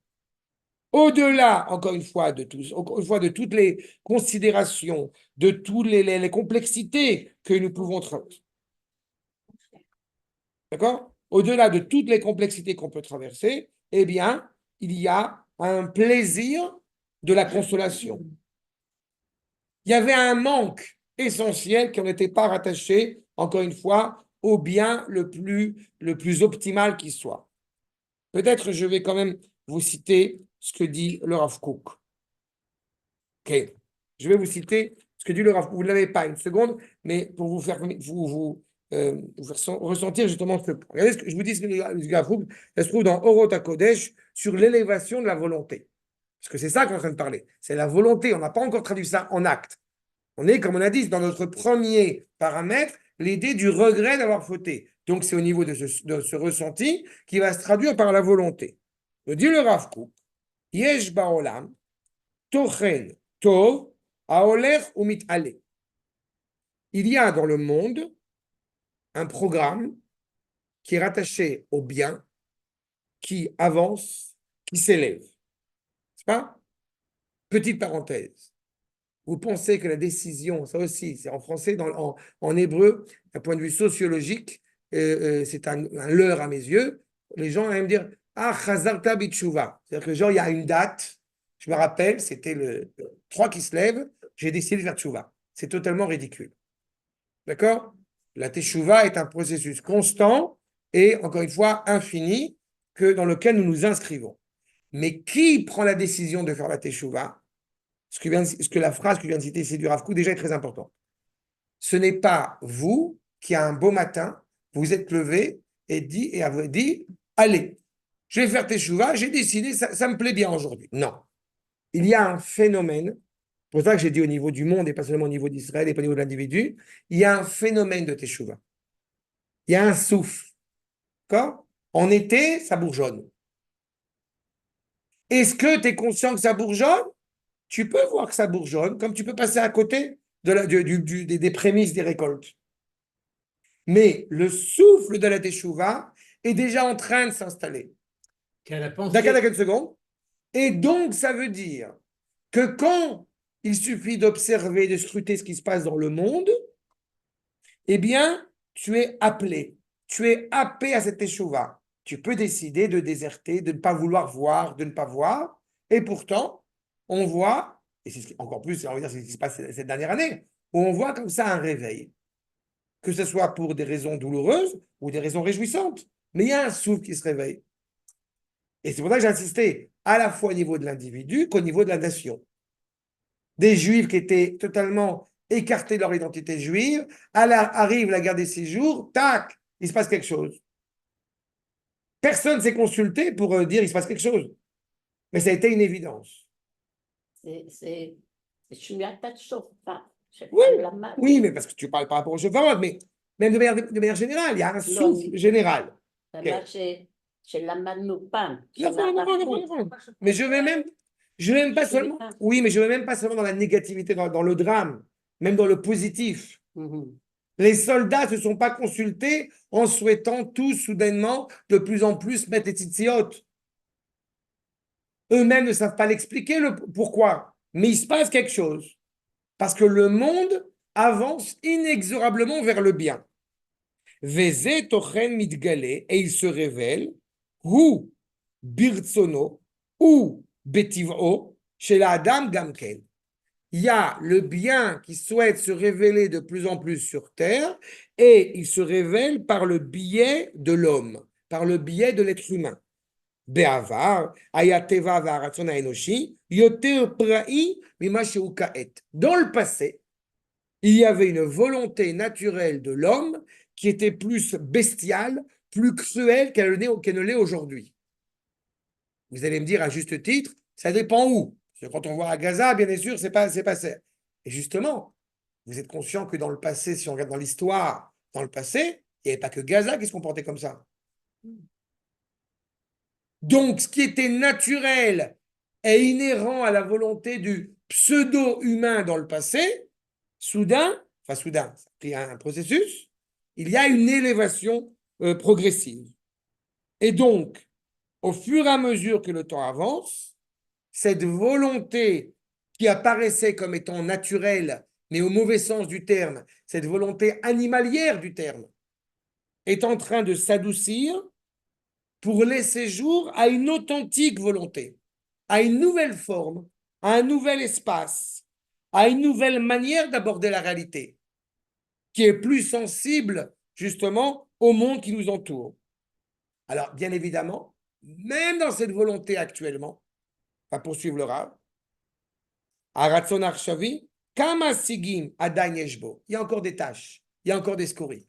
Au-delà, encore une fois, de toutes les considérations, de toutes les complexités que nous pouvons traverser. D'accord? Au-delà de toutes les complexités qu'on peut traverser, eh bien, il y a un plaisir de la consolation. Il y avait un manque essentiel qui n'était pas rattaché, encore une fois, au bien le plus optimal qui soit. Peut-être je vais quand même vous citer ce que dit le Rav Kook. Ok, je vais vous citer ce que dit le Rav Kook. Vous ne l'avez pas une seconde, mais pour vous faire ressentir justement ce point. Regardez ce que je vous dis, ce que le Rav Kook, ça se trouve dans Orot HaKodesh sur l'élévation de la volonté. Parce que c'est ça qu'on est en train de parler. C'est la volonté. On n'a pas encore traduit ça en acte. On est, comme on a dit, dans notre premier paramètre, l'idée du regret d'avoir fauté. Donc, c'est au niveau de ce ressenti qui va se traduire par la volonté. Me dit le Rav Kook, Yesh ba'olam, tochen tov, aoler ou mit'ale. Il y a dans le monde un programme qui est rattaché au bien, qui avance, qui s'élève. C'est pas? Petite parenthèse. Vous pensez que la décision, ça aussi, c'est en français, en hébreu, d'un point de vue sociologique, c'est un leurre à mes yeux. Les gens aiment dire ah, chazarta bitshuva. C'est-à-dire que genre, il y a une date, je me rappelle, c'était le 3 qui se lève, j'ai décidé de faire tshuva. C'est totalement ridicule. D'accord? La teshuva est un processus constant et, encore une fois, infini, dans lequel nous nous inscrivons. Mais qui prend la décision de faire la teshuva? La phrase que je viens de citer, c'est du Rav Kook, déjà est très important. Ce n'est pas vous qui, un beau matin, vous êtes levé et avez dit, allez, je vais faire teshuva, j'ai décidé, ça me plaît bien aujourd'hui. Non. Il y a un phénomène, c'est pour ça que j'ai dit au niveau du monde et pas seulement au niveau d'Israël et pas au niveau de l'individu, il y a un phénomène de teshuva. Il y a un souffle. D'accord? En été, ça bourgeonne. Est-ce que tu es conscient que ça bourgeonne? Tu peux voir que ça bourgeonne, comme tu peux passer à côté des prémices des récoltes. Mais le souffle de la teshuva est déjà en train de s'installer. D'accord, une seconde. Et donc, ça veut dire que quand il suffit d'observer, de scruter ce qui se passe dans le monde, eh bien, tu es appelé. Tu es happé à cette teshuva. Tu peux décider de déserter, de ne pas vouloir voir, de ne pas voir. Et pourtant, on voit, et c'est encore plus, on va dire, c'est ce qui se passe cette dernière année, où on voit comme ça un réveil. Que ce soit pour des raisons douloureuses ou des raisons réjouissantes. Mais il y a un souffle qui se réveille. Et c'est pour ça que j'ai insisté à la fois au niveau de l'individu qu'au niveau de la nation. Des juifs qui étaient totalement écartés de leur identité juive, arrive la guerre des 6 jours, tac, il se passe quelque chose. Personne ne s'est consulté pour dire il se passe quelque chose. Mais ça a été une évidence. C'est Shmirat Shofar. Oui, mais parce que tu parles par rapport au chauffard, mais même de manière générale, il y a un souffle général. Mais je vais même pas seulement, oui, mais je vais même pas seulement dans la négativité, dans le drame, même dans le positif. Les soldats ne se sont pas consultés en souhaitant tous soudainement de plus en plus mettre les tzitziot. Eux-mêmes ne savent pas l'expliquer pourquoi, mais il se passe quelque chose. Parce que le monde avance inexorablement vers le bien. Veze tochen mitgale, et il se révèle, ou birtsono, ou betiv'o, chez la Adam Gamken. Il y a le bien qui souhaite se révéler de plus en plus sur terre, et il se révèle par le biais de l'homme, par le biais de l'être humain. Be'avar, ayateva va'aratzon ha'enoshi, yoter pra'i mima shehu ka'et. Dans le passé, il y avait une volonté naturelle de l'homme qui était plus bestiale, plus cruelle qu'elle ne l'est aujourd'hui. Vous allez me dire à juste titre, ça dépend où. Parce que quand on voit à Gaza, bien sûr, c'est pas ça. Et justement, vous êtes conscient que dans le passé, si on regarde dans l'histoire, dans le passé, il n'y avait pas que Gaza qui se comportait comme ça. Donc, ce qui était naturel et inhérent à la volonté du pseudo-humain dans le passé, soudain, il y a un processus, il y a une élévation progressive. Et donc, au fur et à mesure que le temps avance, cette volonté qui apparaissait comme étant naturelle, mais au mauvais sens du terme, cette volonté animalière du terme, est en train de s'adoucir pour laisser jour à une authentique volonté, à une nouvelle forme, à un nouvel espace, à une nouvelle manière d'aborder la réalité, qui est plus sensible justement au monde qui nous entoure. Alors, bien évidemment, même dans cette volonté actuellement, va poursuivre le Rav, Aratzon Arshavi, Kama Sigim Adain Yeshbo. Il y a encore des tâches, il y a encore des scories.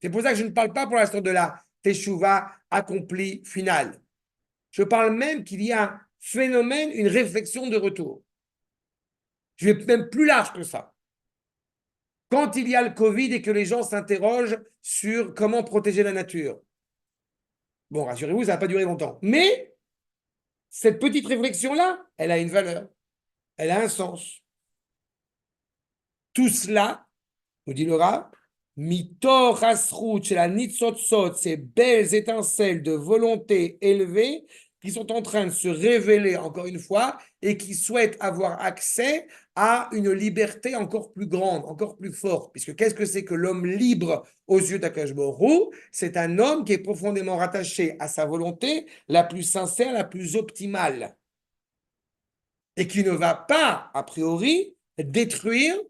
C'est pour ça que je ne parle pas pour l'instant de la Teshuvah accomplie finale. Je parle même qu'il y a un phénomène, une réflexion de retour. Je vais même plus large que ça. Quand il y a le Covid et que les gens s'interrogent sur comment protéger la nature. Bon, rassurez-vous, ça n'a pas duré longtemps. Mais cette petite réflexion-là, elle a une valeur. Elle a un sens. Tout cela, nous dit le Rav, Mitor Hasrout, chez la Nitzotzot, ces belles étincelles de volonté élevée qui sont en train de se révéler encore une fois et qui souhaitent avoir accès à une liberté encore plus grande, encore plus forte. Puisque qu'est-ce que c'est que l'homme libre aux yeux d'Akadosh Baruch Hu? C'est un homme qui est profondément rattaché à sa volonté la plus sincère, la plus optimale. Et qui ne va pas, a priori, détruire,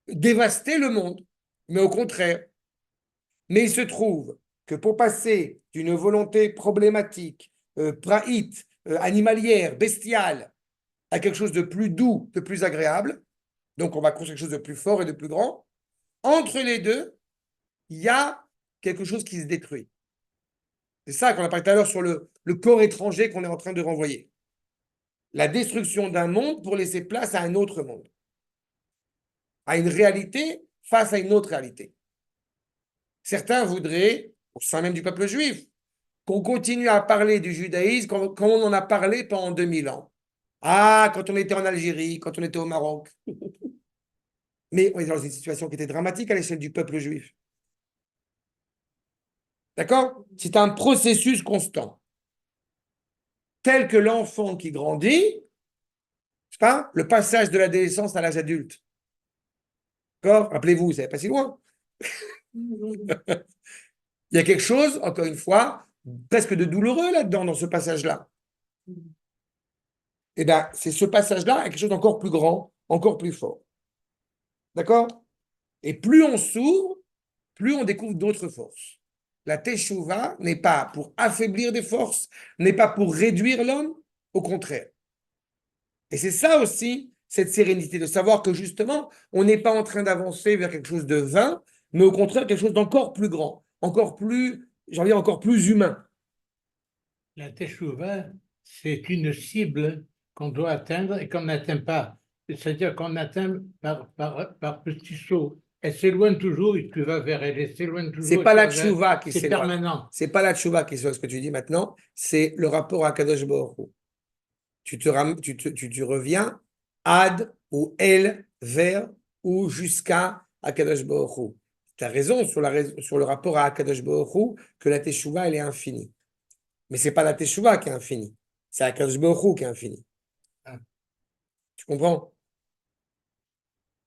dévaster le monde. Mais au contraire. Mais il se trouve que pour passer d'une volonté problématique, praïte, animalière, bestiale, à quelque chose de plus doux, de plus agréable, donc on va construire quelque chose de plus fort et de plus grand, entre les deux, il y a quelque chose qui se détruit. C'est ça qu'on a parlé tout à l'heure sur le corps étranger qu'on est en train de renvoyer. La destruction d'un monde pour laisser place à un autre monde, à une réalité face à une autre réalité. Certains voudraient, au sein même du peuple juif, qu'on continue à parler du judaïsme comme on en a parlé pendant 2000 ans. Ah, quand on était en Algérie, quand on était au Maroc. Mais on est dans une situation qui était dramatique à l'échelle du peuple juif. D'accord? C'est un processus constant. Tel que l'enfant qui grandit, c'est pas le passage de l'adolescence à l'âge adulte. D'accord? Rappelez-vous, ça n'est pas si loin. Il y a quelque chose, encore une fois, presque de douloureux là-dedans, dans ce passage-là. Eh bien, c'est ce passage-là, quelque chose d'encore plus grand, encore plus fort. D'accord? Et plus on s'ouvre, plus on découvre d'autres forces. La teshuva n'est pas pour affaiblir des forces, n'est pas pour réduire l'homme, au contraire. Et c'est ça aussi, cette sérénité, de savoir que justement, on n'est pas en train d'avancer vers quelque chose de vain, mais au contraire, quelque chose d'encore plus grand, encore plus, j'ai envie de dire, encore plus humain. La teshuva, c'est une cible qu'on doit atteindre et qu'on n'atteint pas. C'est-à-dire qu'on atteint par petits sauts. Elle s'éloigne toujours et tu vas vers elle. Elle s'éloigne toujours. C'est pas la teshuva qui C'est s'éloigne. permanent. C'est pas la teshuva qui s'éloigne, ce que tu dis maintenant, c'est le rapport à Kadosh Baruch Hu. Tu reviens ad ou el vers ou jusqu'à Akadosh Baruch Hu. Tu as raison sur le rapport à Akadosh Baruch Hu que la teshuva elle est infinie. Mais c'est pas la teshuva qui est infinie, c'est Akadosh Baruch Hu qui est infini. Tu comprends?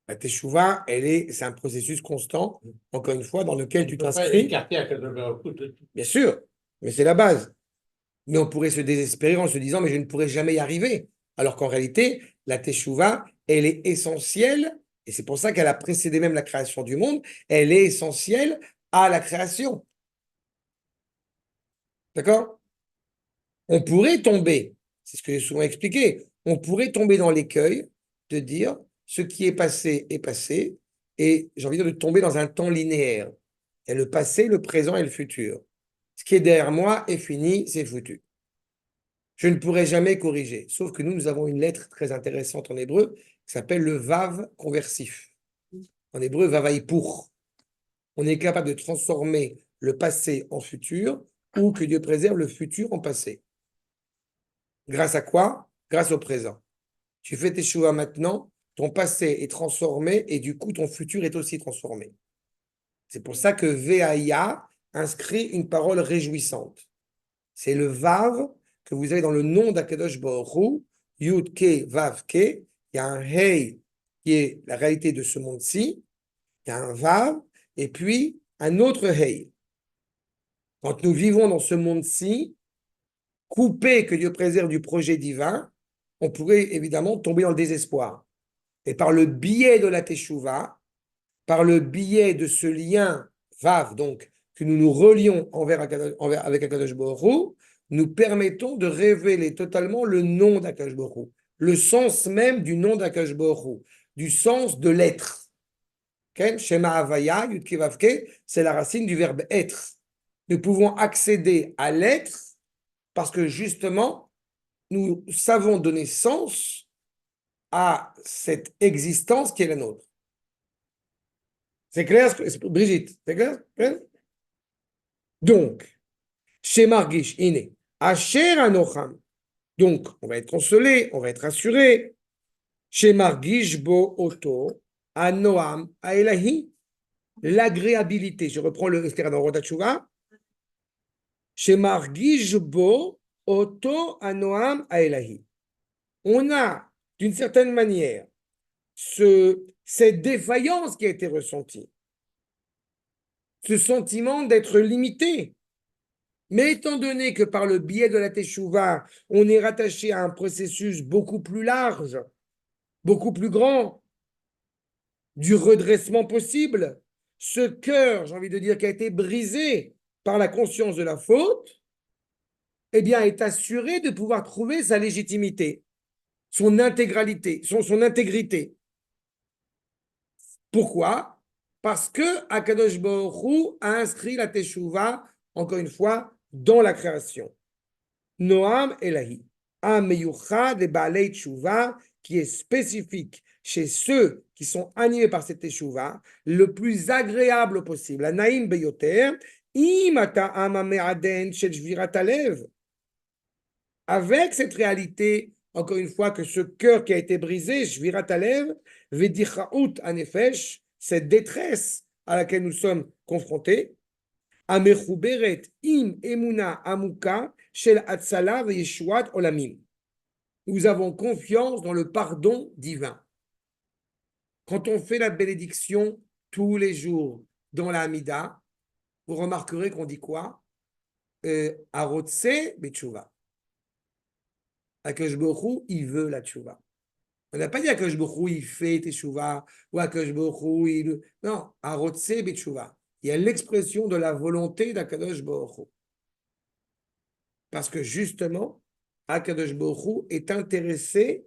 La teshuva, c'est un processus constant, encore une fois, dans lequel tu t'inscris. Écarter Akadosh Baruch Hu. Bien sûr, mais c'est la base. Mais on pourrait se désespérer en se disant, mais je ne pourrai jamais y arriver. Alors qu'en réalité, la teshuva, elle est essentielle, et c'est pour ça qu'elle a précédé même la création du monde, elle est essentielle à la création. D'accord? On pourrait tomber, c'est ce que j'ai souvent expliqué, on pourrait tomber dans l'écueil de dire, ce qui est passé, et j'ai envie de dire de tomber dans un temps linéaire. Il y a le passé, le présent et le futur. Ce qui est derrière moi est fini, c'est foutu. Je ne pourrai jamais corriger. Sauf que nous avons une lettre très intéressante en hébreu qui s'appelle le vav conversif. En hébreu, vavaïpour. On est capable de transformer le passé en futur ou que Dieu préserve le futur en passé. Grâce à quoi? Grâce au présent. Tu fais tes choix maintenant, ton passé est transformé et du coup, ton futur est aussi transformé. C'est pour ça que VAIA inscrit une parole réjouissante. C'est le vav que vous avez dans le nom d'Akadosh Baruch Hu, Yud Ke Vav Ke, il y a un Hei qui est la réalité de ce monde-ci, il y a un Vav, et puis un autre Hei. Quand nous vivons dans ce monde-ci, coupé que Dieu préserve du projet divin, on pourrait évidemment tomber dans le désespoir. Et par le biais de la Teshuvah, par le biais de ce lien Vav, donc, que nous nous relions avec Akadosh Baruch Hu, nous permettons de révéler totalement le nom d'Akadosh Baruch Hu, le sens même du nom d'Akadosh Baruch Hu, du sens de l'être. Shema Havaya, Yud Ke Vav Ke, c'est la racine du verbe être. Nous pouvons accéder à l'être parce que justement, nous savons donner sens à cette existence qui est la nôtre. C'est clair, Brigitte? C'est clair? Donc, chez Margish, Iné, Asher Anocham. Donc, on va être consolé, on va être rassuré. Chez Margish Bo Oto, Anoam Aelahi. L'agréabilité. Je reprends le dans Rodat Tshuva. Chez Margish Bo Oto Anoam Aelahi. On a, d'une certaine manière, cette défaillance qui a été ressentie, ce sentiment d'être limité. Mais étant donné que par le biais de la Teshuvah, on est rattaché à un processus beaucoup plus large, beaucoup plus grand, du redressement possible, ce cœur, j'ai envie de dire, qui a été brisé par la conscience de la faute, eh bien, est assuré de pouvoir trouver sa légitimité, son intégralité, son intégrité. Pourquoi? Parce que Akadosh Baruch Hu a inscrit la Teshuvah, encore une fois, dans la création. Noam Elahi, un meyucha de Baalei Teshuvah qui est spécifique chez ceux qui sont animés par cette Teshuvah, le plus agréable possible. La Naïm Beyoter, imata amameaden shel shvirat alev. Avec cette réalité, encore une fois, que ce cœur qui a été brisé, shvirat alev, vedichaout anefesh, cette détresse à laquelle nous sommes confrontés, amechuberet im emuna amuka shel atzala veyeshuat olamim. Nous avons confiance dans le pardon divin. Quand on fait la bénédiction tous les jours dans la Hamida, vous remarquerez qu'on dit quoi? Arotse betchouva. Akadosh Baruch Hu, il veut la tchouva. On n'a pas dit Akadosh Baruch Hu, il fait tchouva, ou Akadosh Baruch Hu, il... Non, Arotse betchouva. Il y a l'expression de la volonté d'Akadosh Baruch Hu. Parce que justement, Akadosh Baruch Hu est intéressé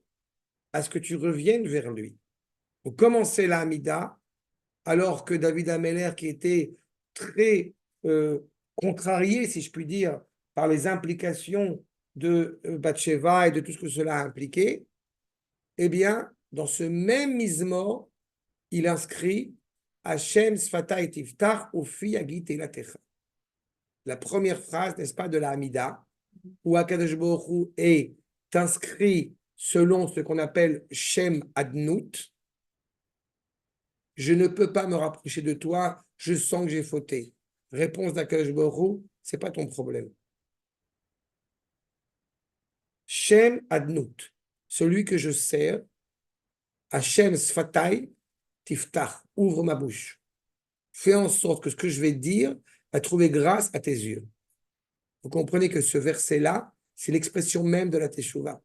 à ce que tu reviennes vers lui. Vous commencez la Hamida, alors que David Ameller, qui était très contrarié, si je puis dire, par les implications de Bathsheba et de tout ce que cela a impliqué, eh bien, dans ce même mismor, il inscrit Hashem Sfatai Tiftach Ufi Agit Elatecha. La première phrase, n'est-ce pas, de la Hamida, où Akadosh Baruch Hu est inscrit selon ce qu'on appelle Shem Adnout. Je ne peux pas me rapprocher de toi, je sens que j'ai fauté. Réponse d'Akadosh Baruch Hu, ce n'est pas ton problème. Shem Adnout, celui que je sers, Hashem Sfatai Tiftach, ouvre ma bouche. Fais en sorte que ce que je vais dire va trouver grâce à tes yeux. Vous comprenez que ce verset-là, c'est l'expression même de la Teshuvah.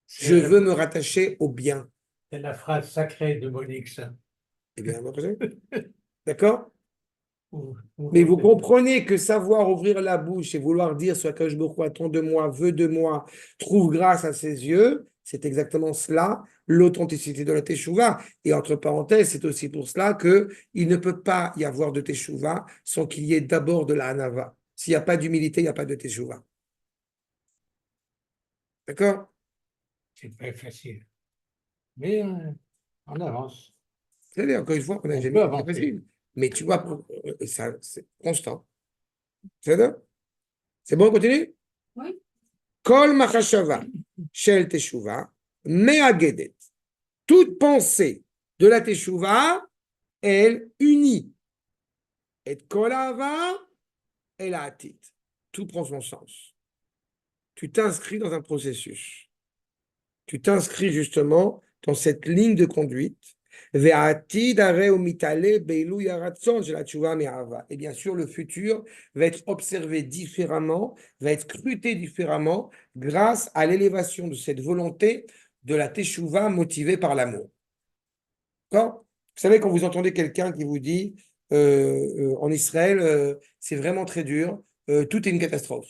Je veux me rattacher au bien. C'est la phrase sacrée de Monique, ça. Eh bien, d'accord? Mais vous comprenez que savoir ouvrir la bouche et vouloir dire ce que je me attends de moi, veut de moi, trouve grâce à ses yeux, c'est exactement cela, l'authenticité de la Teshuvah. Et entre parenthèses, c'est aussi pour cela qu'il ne peut pas y avoir de Teshuvah sans qu'il y ait d'abord de la Hanava. S'il n'y a pas d'humilité, il n'y a pas de Teshuvah. D'accord? C'est très facile. Mais on avance. C'est-à-dire, encore une fois, on n'a jamais été facile. Mais tu vois, ça, c'est constant. C'est bon, on continue? Oui. Kol machashava shel teshuva me'agedet. Toute pensée de la teshuva, elle unit. Et kol ahava el ha'atit. Tout prend son sens. Tu t'inscris dans un processus. Tu t'inscris justement dans cette ligne de conduite. Et bien sûr, le futur va être observé différemment, va être scruté différemment grâce à l'élévation de cette volonté de la teshuva motivée par l'amour. D'accord? Vous savez, quand vous entendez quelqu'un qui vous dit en Israël, c'est vraiment très dur, tout est une catastrophe.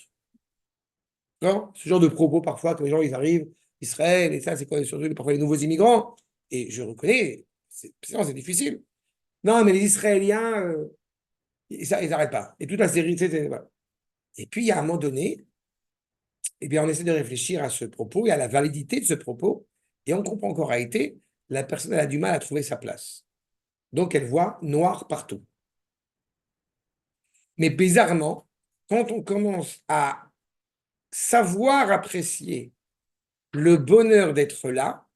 D'accord? Ce genre de propos parfois, quand les gens ils arrivent, Israël, et ça, c'est quoi, surtout parfois les nouveaux immigrants, et je reconnais, c'est difficile. Non, mais les Israéliens, ils n'arrêtent pas. Et toute la série, voilà. Et puis, à un moment donné, eh bien, on essaie de réfléchir à ce propos et à la validité de ce propos. Et on comprend qu'en réalité, la personne elle a du mal à trouver sa place. Donc, elle voit noir partout. Mais bizarrement, quand on commence à savoir apprécier le bonheur d'être là,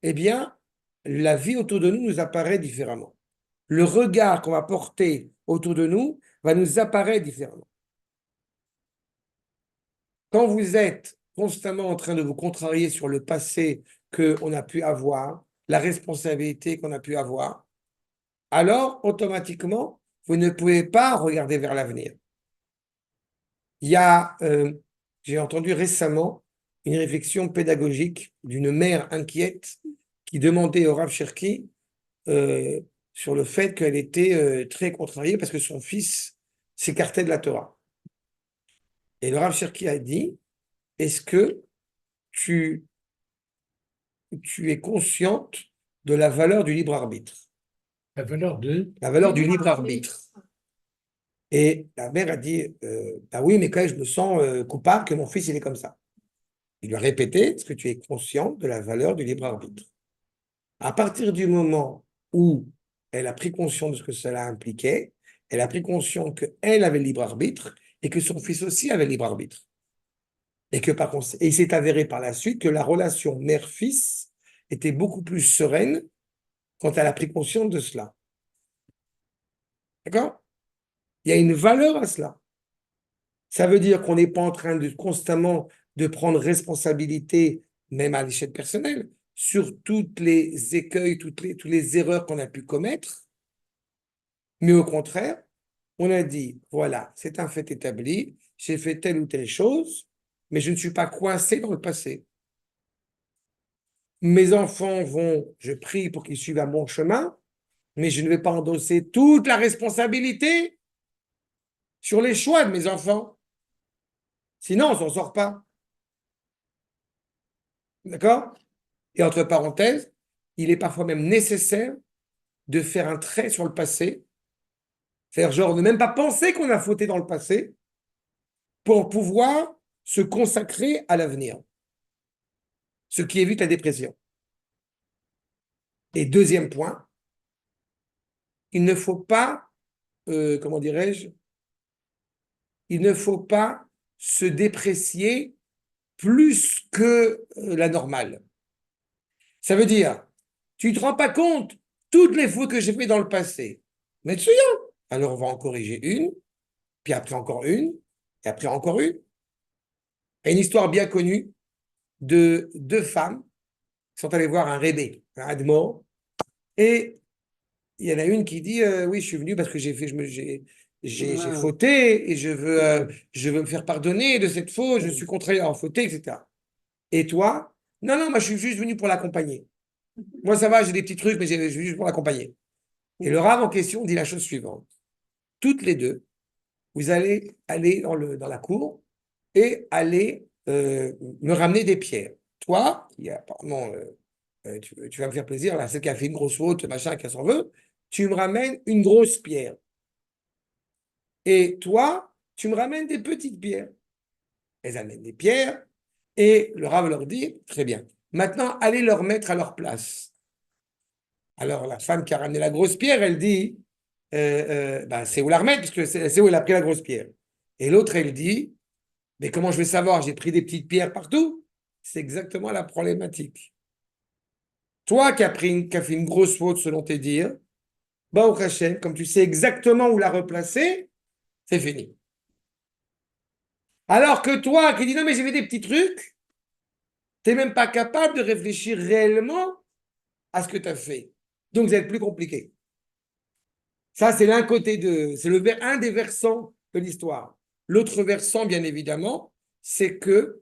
eh bien, la vie autour de nous nous apparaît différemment. Le regard qu'on va porter autour de nous va nous apparaître différemment. Quand vous êtes constamment en train de vous contrarier sur le passé qu'on a pu avoir, la responsabilité qu'on a pu avoir, alors automatiquement, vous ne pouvez pas regarder vers l'avenir. J'ai entendu récemment une réflexion pédagogique d'une mère inquiète qui demandait au Rav Cherki sur le fait qu'elle était très contrariée parce que son fils s'écartait de la Torah. Et le Rav Cherki a dit, est-ce que tu es consciente de la valeur du libre arbitre? La valeur de. La valeur du libre arbitre. Et la mère a dit, bah oui, mais quand même, je me sens coupable que mon fils, il est comme ça. Il lui a répété, est-ce que tu es conscient de la valeur du libre arbitre? À partir du moment où elle a pris conscience de ce que cela impliquait, elle a pris conscience qu'elle avait le libre arbitre et que son fils aussi avait le libre arbitre. Et que par contre, et il s'est avéré par la suite que la relation mère-fils était beaucoup plus sereine quand elle a pris conscience de cela. D'accord? Il y a une valeur à cela. Ça veut dire qu'on n'est pas en train de constamment de prendre responsabilité, même à l'échelle personnelle, sur toutes les écueils, toutes les erreurs qu'on a pu commettre. Mais au contraire, on a dit, voilà, c'est un fait établi, j'ai fait telle ou telle chose, mais je ne suis pas coincé dans le passé. Mes enfants je prie pour qu'ils suivent un bon chemin, mais je ne vais pas endosser toute la responsabilité sur les choix de mes enfants. Sinon, on ne s'en sort pas. D'accord? Et entre parenthèses, il est parfois même nécessaire de faire un trait sur le passé, c'est-à-dire genre ne même pas penser qu'on a fauté dans le passé pour pouvoir se consacrer à l'avenir, ce qui évite la dépression. Et deuxième point, il ne faut pas, comment dirais-je, il ne faut pas se déprécier plus que la normale. Ça veut dire, tu ne te rends pas compte toutes les fautes que j'ai fait dans le passé. Mais tu alors on va en corriger une, puis après encore une, et après encore une. Et une histoire bien connue de deux femmes qui sont allées voir un rébé, un admor, et il y en a une qui dit oui, je suis venue parce que j'ai fauté et je veux me faire pardonner de cette faute, je suis contrarié à en fauter, etc. Et toi? Non, non, moi je suis juste venu pour l'accompagner. Moi ça va, j'ai des petits trucs, mais je suis juste pour l'accompagner. Et le Rav en question dit la chose suivante. Toutes les deux, vous allez aller dans la cour et aller me ramener des pierres. Toi, qui apparemment, tu vas me faire plaisir, là, celle qui a fait une grosse faute, machin, qui s'en veut, tu me ramènes une grosse pierre. Et toi, tu me ramènes des petites pierres. Elles amènent des pierres et le Rav leur dit, très bien, maintenant, allez leur mettre à leur place. Alors, la femme qui a ramené la grosse pierre, elle dit, bah, c'est où la remettre, parce que c'est où elle a pris la grosse pierre. Et l'autre, elle dit, mais comment je vais savoir? J'ai pris des petites pierres partout. C'est exactement la problématique. Toi qui as fait une grosse faute selon tes dires, bah au Hachem, comme tu sais exactement où la replacer, c'est fini. Alors que toi qui dis non mais j'ai fait des petits trucs, tu n'es même pas capable de réfléchir réellement à ce que tu as fait. Donc ça va être plus compliqué. Ça, c'est l'un côté c'est un des versants de l'histoire. L'autre versant, bien évidemment, c'est que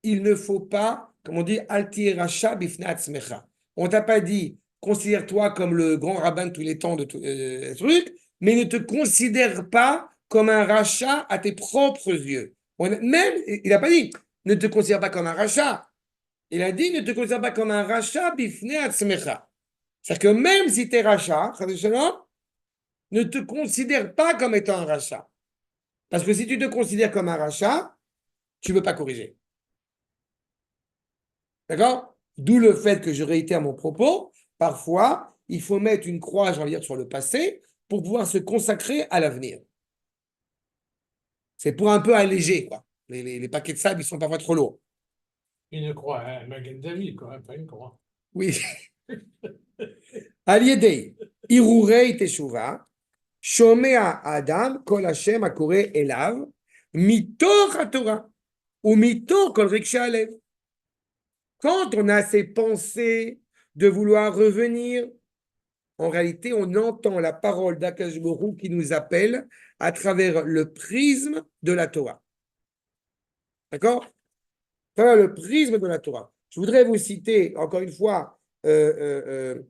il ne faut pas, comme on dit, alti racha bifnat smecha. On t'a pas dit, considère-toi comme le grand rabbin de tous les temps de truc, mais ne te considère pas comme un rachat à tes propres yeux. Même, il n'a pas dit, ne te considère pas comme un rachat. Il a dit, ne te considère pas comme un rachat bifnat smecha. C'est-à-dire que même si tu es rachat, ne te considère pas comme étant un rachat. Parce que si tu te considères comme un rachat, tu ne peux pas corriger. D'accord? D'où le fait que je réitère mon propos. Parfois, il faut mettre une croix, j'ai envie de dire, sur le passé pour pouvoir se consacrer à l'avenir. C'est pour un peu alléger, quoi. Les paquets de sable, ils sont parfois trop lourds. Une croix, un Magen David, quoi, pas une croix. Oui. Al yedei irurei teshuva, shomea adam kol Hashem akore elav, mitoch haTorah, ou mitoch kol rikshe alev. Quand on a ces pensées de vouloir revenir, en réalité, on entend la parole d'Akadosh Baruch Hu qui nous appelle à travers le prisme de la Torah. D'accord? À travers le prisme de la Torah. Je voudrais vous citer, encore une fois, ce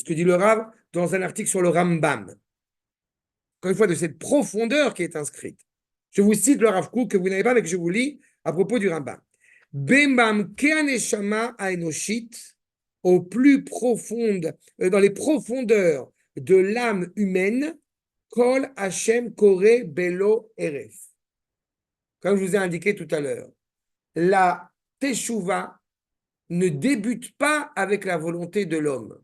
que dit le Rav dans un article sur le Rambam. Encore une fois, de cette profondeur qui est inscrite. Je vous cite le Rav Kook que vous n'avez pas, mais que je vous lis à propos du Rambam. Bemam keaneshama aenoshit, au plus profonde, dans les profondeurs de l'âme humaine, kol Hashem kore belo eref. Comme je vous ai indiqué tout à l'heure, la teshuva ne débute pas avec la volonté de l'homme.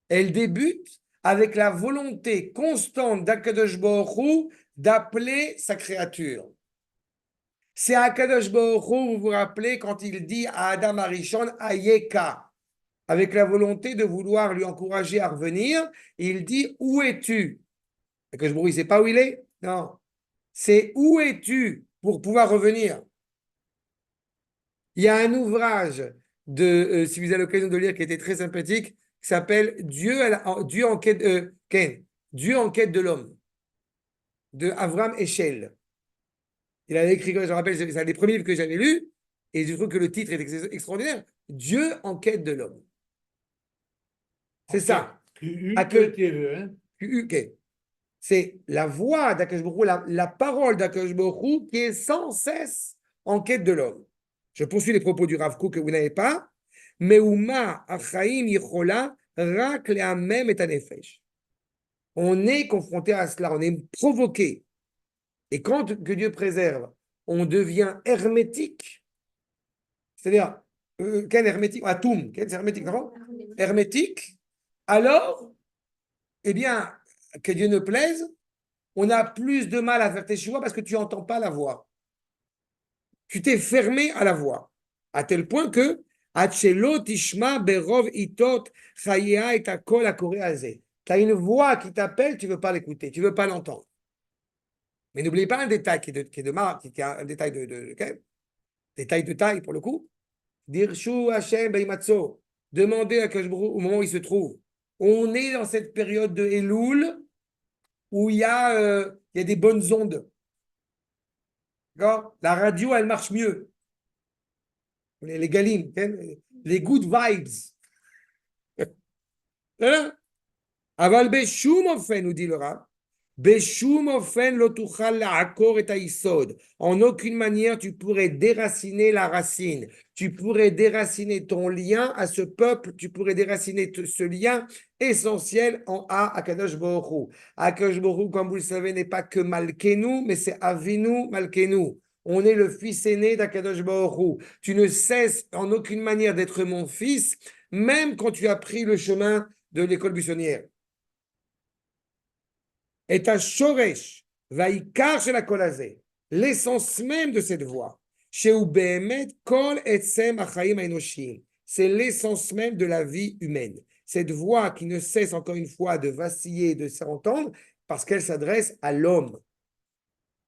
Elle débute avec la volonté constante d'Akadosh Baruch Hu d'appeler sa créature. C'est Akadosh Baruch Hu, vous vous rappelez, quand il dit à Adam Arishon, Ayeka, avec la volonté de vouloir lui encourager à revenir, il dit, où es-tu? Akadosh Baruch Hu, il ne sait pas où il est? Non. C'est où es-tu pour pouvoir revenir? Il y a un ouvrage, si vous avez l'occasion de lire, qui était très sympathique, qui s'appelle Dieu en quête de l'homme, de Avram Eshel. Il avait écrit, je me rappelle, c'est un des premiers livres que j'avais lus, et je trouve que le titre est extraordinaire. Dieu en quête de l'homme. C'est ça. C'est la voix d'Akadosh Baruch Hu, la parole d'Akadosh Baruch Hu qui est sans cesse en quête de l'homme. Je poursuis les propos du Rav Kook que vous n'avez pas. Meuma achaim yichola rak lehamem et anefesh. On est confronté à cela, on est provoqué. Et quand que Dieu préserve, on devient hermétique. C'est-à-dire, quel hermétique? Atum, quel hermétique, non? Hermétique. Alors, eh bien, que Dieu ne plaise, on a plus de mal à faire tes choix parce que tu n'entends pas la voix. Tu t'es fermé à la voix. À tel point que tu as une voix qui t'appelle, tu ne veux pas l'écouter, tu ne veux pas l'entendre. Mais n'oubliez pas un détail qui est un détail détail de taille pour le coup. Dirshu Hashem Beimatso. Demandez à Akadosh Baruch Hu au moment où il se trouve. On est dans cette période de Elul où il y a des bonnes ondes. D'accord? La radio, elle marche mieux. Les galim, les good vibes. Aval Beshum Ofen, nous dit le Rav. Beshum Ofen lo tuchal la'akor et haïsod. En aucune manière tu pourrais déraciner la racine. Tu pourrais déraciner ton lien à ce peuple. Tu pourrais déraciner ce lien essentiel en Akadosh Baruch Hu. Akadosh Baruch Hu, comme vous le savez, n'est pas que Malkenu, mais c'est Avinu Malkenu. On est le fils aîné d'Akadosh Baruch Hu. Tu ne cesses en aucune manière d'être mon fils, même quand tu as pris le chemin de l'école buissonnière. Et à Shoresh, Vaikar chez la Kolazé, l'essence même de cette voix, chez Ubehemet Kol Etsem Achaim Ainoshim, c'est l'essence même de la vie humaine. Cette voix qui ne cesse encore une fois de vaciller, de s'entendre, parce qu'elle s'adresse à l'homme.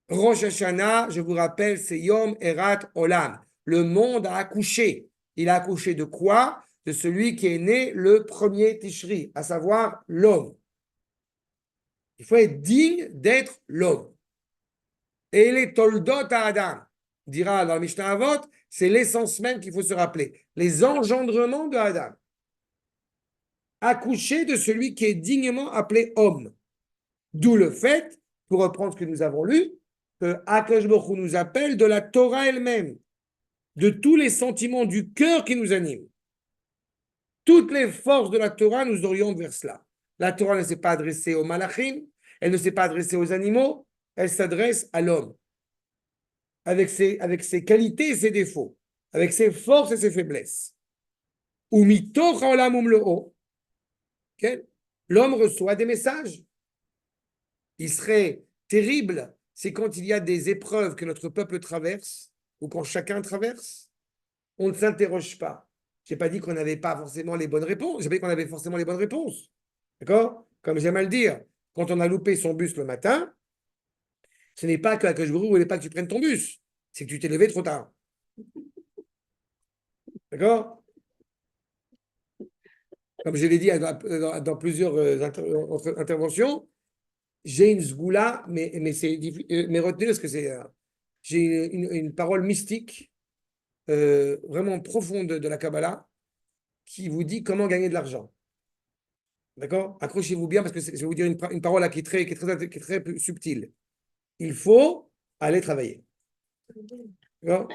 Rosh Hashanah, je vous rappelle, c'est Yom Erat Olam. Le monde a accouché. Il a accouché de quoi? De celui qui est né le premier Tishri, à savoir l'homme. Il faut être digne d'être l'homme. Et les toldot à Adam, dira dans le Mishnah Avot, c'est l'essence même qu'il faut se rappeler. Les engendrements de Adam. Accoucher de celui qui est dignement appelé homme. D'où le fait, pour reprendre ce que nous avons lu, que Akadosh Baruch Hu nous appelle de la Torah elle-même, de tous les sentiments du cœur qui nous animent. Toutes les forces de la Torah nous orientent vers cela. La Torah ne s'est pas adressée aux malachim, elle ne s'est pas adressée aux animaux, elle s'adresse à l'homme, avec ses qualités et ses défauts, avec ses forces et ses faiblesses. ou mitoch haolam umlo'o. Ok? L'homme reçoit des messages. Il serait terrible, c'est quand il y a des épreuves que notre peuple traverse, ou quand chacun traverse, on ne s'interroge pas. Je n'ai pas dit qu'on n'avait pas forcément les bonnes réponses. Je n'ai pas dit qu'on avait forcément les bonnes réponses. D'accord? Comme j'aime à le dire, quand on a loupé son bus le matin, ce n'est pas que je ne voulais pas que tu prennes ton bus. C'est que tu t'es levé trop tard. D'accord? Comme je l'ai dit dans plusieurs interventions, j'ai une sgoula, mais retenez parce que c'est. J'ai une parole mystique, vraiment profonde de la Kabbalah, qui vous dit comment gagner de l'argent. D'accord? Accrochez-vous bien parce que je vais vous dire une parole là qui est très subtile. Il faut aller travailler. D'accord?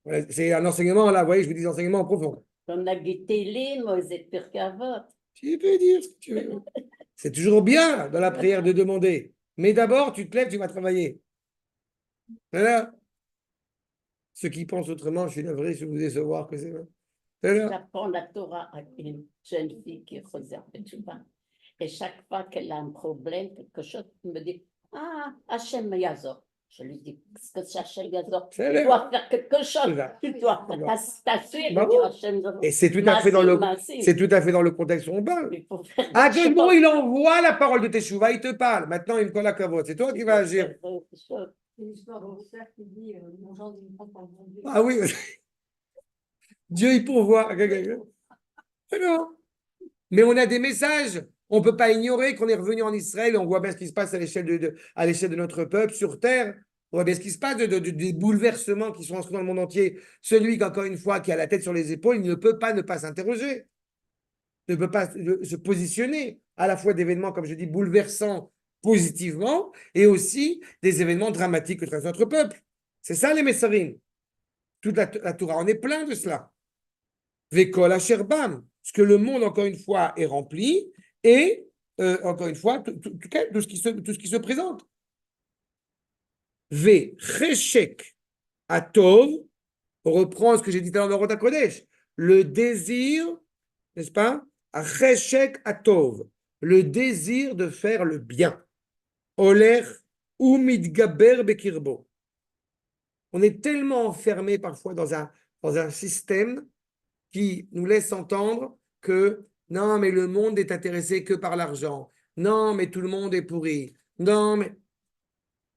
Voilà, c'est un enseignement, là, vous voyez, je vous dis enseignement profond. On a guetté les Moïse Pirkavot. Tu peux dire ce que tu veux. C'est toujours bien dans la prière de demander. Mais d'abord, tu te lèves, tu vas travailler. Voilà. Ceux qui pensent autrement, je suis navré, je vais vous décevoir que c'est. Voilà. J'apprends la Torah à une jeune fille qui est Rosa Petchouba. Et chaque fois qu'elle a un problème, quelque chose, elle me dit ah, Hachem Yazor. Je lui dis qu'est-ce que c'est Hachem Yazor? Tu dois faire quelque chose. Tu dois t'assurer de dire Hachem Yazor. Et c'est tout à fait dans le contexte où on parle. À quel moment il envoie la parole de Teshuvah, il te parle. Maintenant, il me colle à Kavod. C'est toi qui vas agir. C'est l'histoire de mon frère qui dit mon genre d'une prendre par mon Dieu. Ah oui. Dieu, il pourvoit. Alors, mais on a des messages. On ne peut pas ignorer qu'on est revenu en Israël. On voit bien ce qui se passe à l'échelle de notre peuple sur terre. On voit bien ce qui se passe, des bouleversements qui sont inscrits dans le monde entier. Celui qui, encore une fois, qui a la tête sur les épaules, il ne peut pas ne pas s'interroger, ne peut pas se positionner à la fois d'événements, comme je dis, bouleversants positivement et aussi des événements dramatiques que traverse notre peuple. C'est ça les Messarim. Toute la Torah, on est plein de cela. Vekol Asherbam, ce que le monde, encore une fois, est rempli, et encore une fois, tout ce qui se présente. Ve Cheshek Atov, on reprend ce que j'ai dit dans le Rota Kodesh, le désir, n'est-ce pas? Cheshek Atov, le désir de faire le bien. Oler ou Midgaber Bekirbo. On est tellement enfermé parfois dans un système qui nous laisse entendre que non, mais le monde est intéressé que par l'argent. Non, mais tout le monde est pourri. Non, mais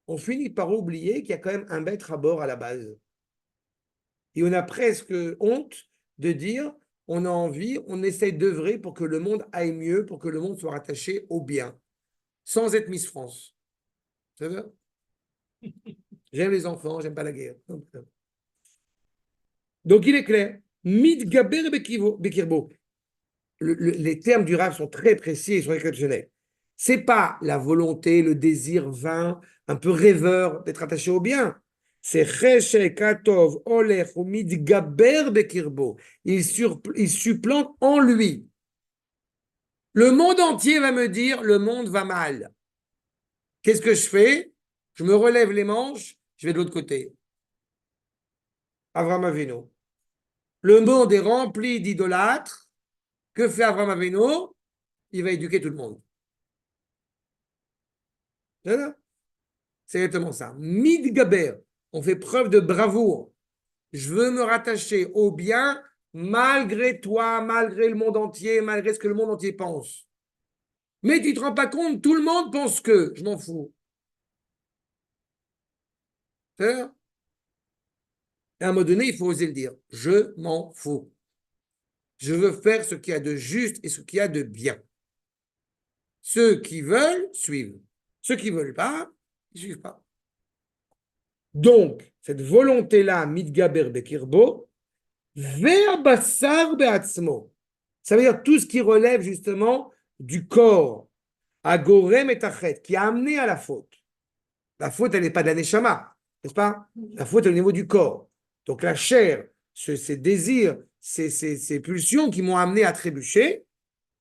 on finit par oublier qu'il y a quand même un maître à bord à la base. Et on a presque honte de dire, on a envie, on essaie d'œuvrer pour que le monde aille mieux, pour que le monde soit rattaché au bien, sans être Miss France. Ça va? J'aime les enfants, j'aime pas la guerre. Donc il est clair. Midgaber Bekirbo. Les termes du Rav sont très précis et sont exceptionnels. C'est pas la volonté, le désir vain, un peu rêveur d'être attaché au bien. C'est Cheshek Atov Olech ou Midgaber Bekirbo. Il supplante en lui. Le monde entier va me dire le monde va mal. Qu'est-ce que je fais? Je me relève les manches, je vais de l'autre côté. Avraham Avinu. Le monde est rempli d'idolâtres. Que fait Avraham Avinu? Il va éduquer tout le monde. C'est exactement ça. Midgaber, on fait preuve de bravoure. Je veux me rattacher au bien malgré toi, malgré le monde entier, malgré ce que le monde entier pense. Mais tu ne te rends pas compte, tout le monde pense que, je m'en fous. Et à un moment donné, il faut oser le dire. Je m'en fous. Je veux faire ce qu'il y a de juste et ce qu'il y a de bien. Ceux qui veulent suivent. Ceux qui ne veulent pas, ils ne suivent pas. Donc, cette volonté-là, Midgaber Bekirbo, vers Bassar Beatzmo. Ça veut dire tout ce qui relève justement du corps, Agorem et Tachet, qui a amené à la faute. La faute, elle n'est pas de la Neshama, n'est-ce pas? La faute est au niveau du corps. Donc la chair, ces désirs, ces pulsions qui m'ont amené à trébucher,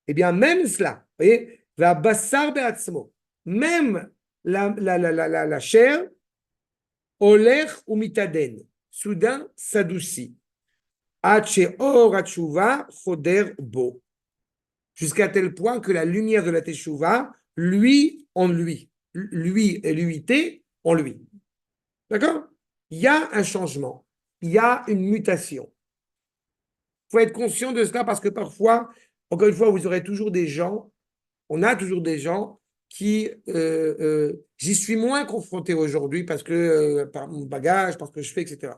eh bien même cela, vous voyez, va Bassar Beatzmo, même la chair, Oler ou Mitaden, soudain s'adoucit. Ad she'or hatshuva choder bo. Jusqu'à tel point que la lumière de la teshuva, lui en lui, lui et l'uité en lui. D'accord? Il y a un changement, il y a une mutation. Il faut être conscient de cela parce que parfois, encore une fois, vous aurez toujours des gens, on a toujours des gens qui, j'y suis moins confronté aujourd'hui parce que par mon bagage, parce que je fais, etc.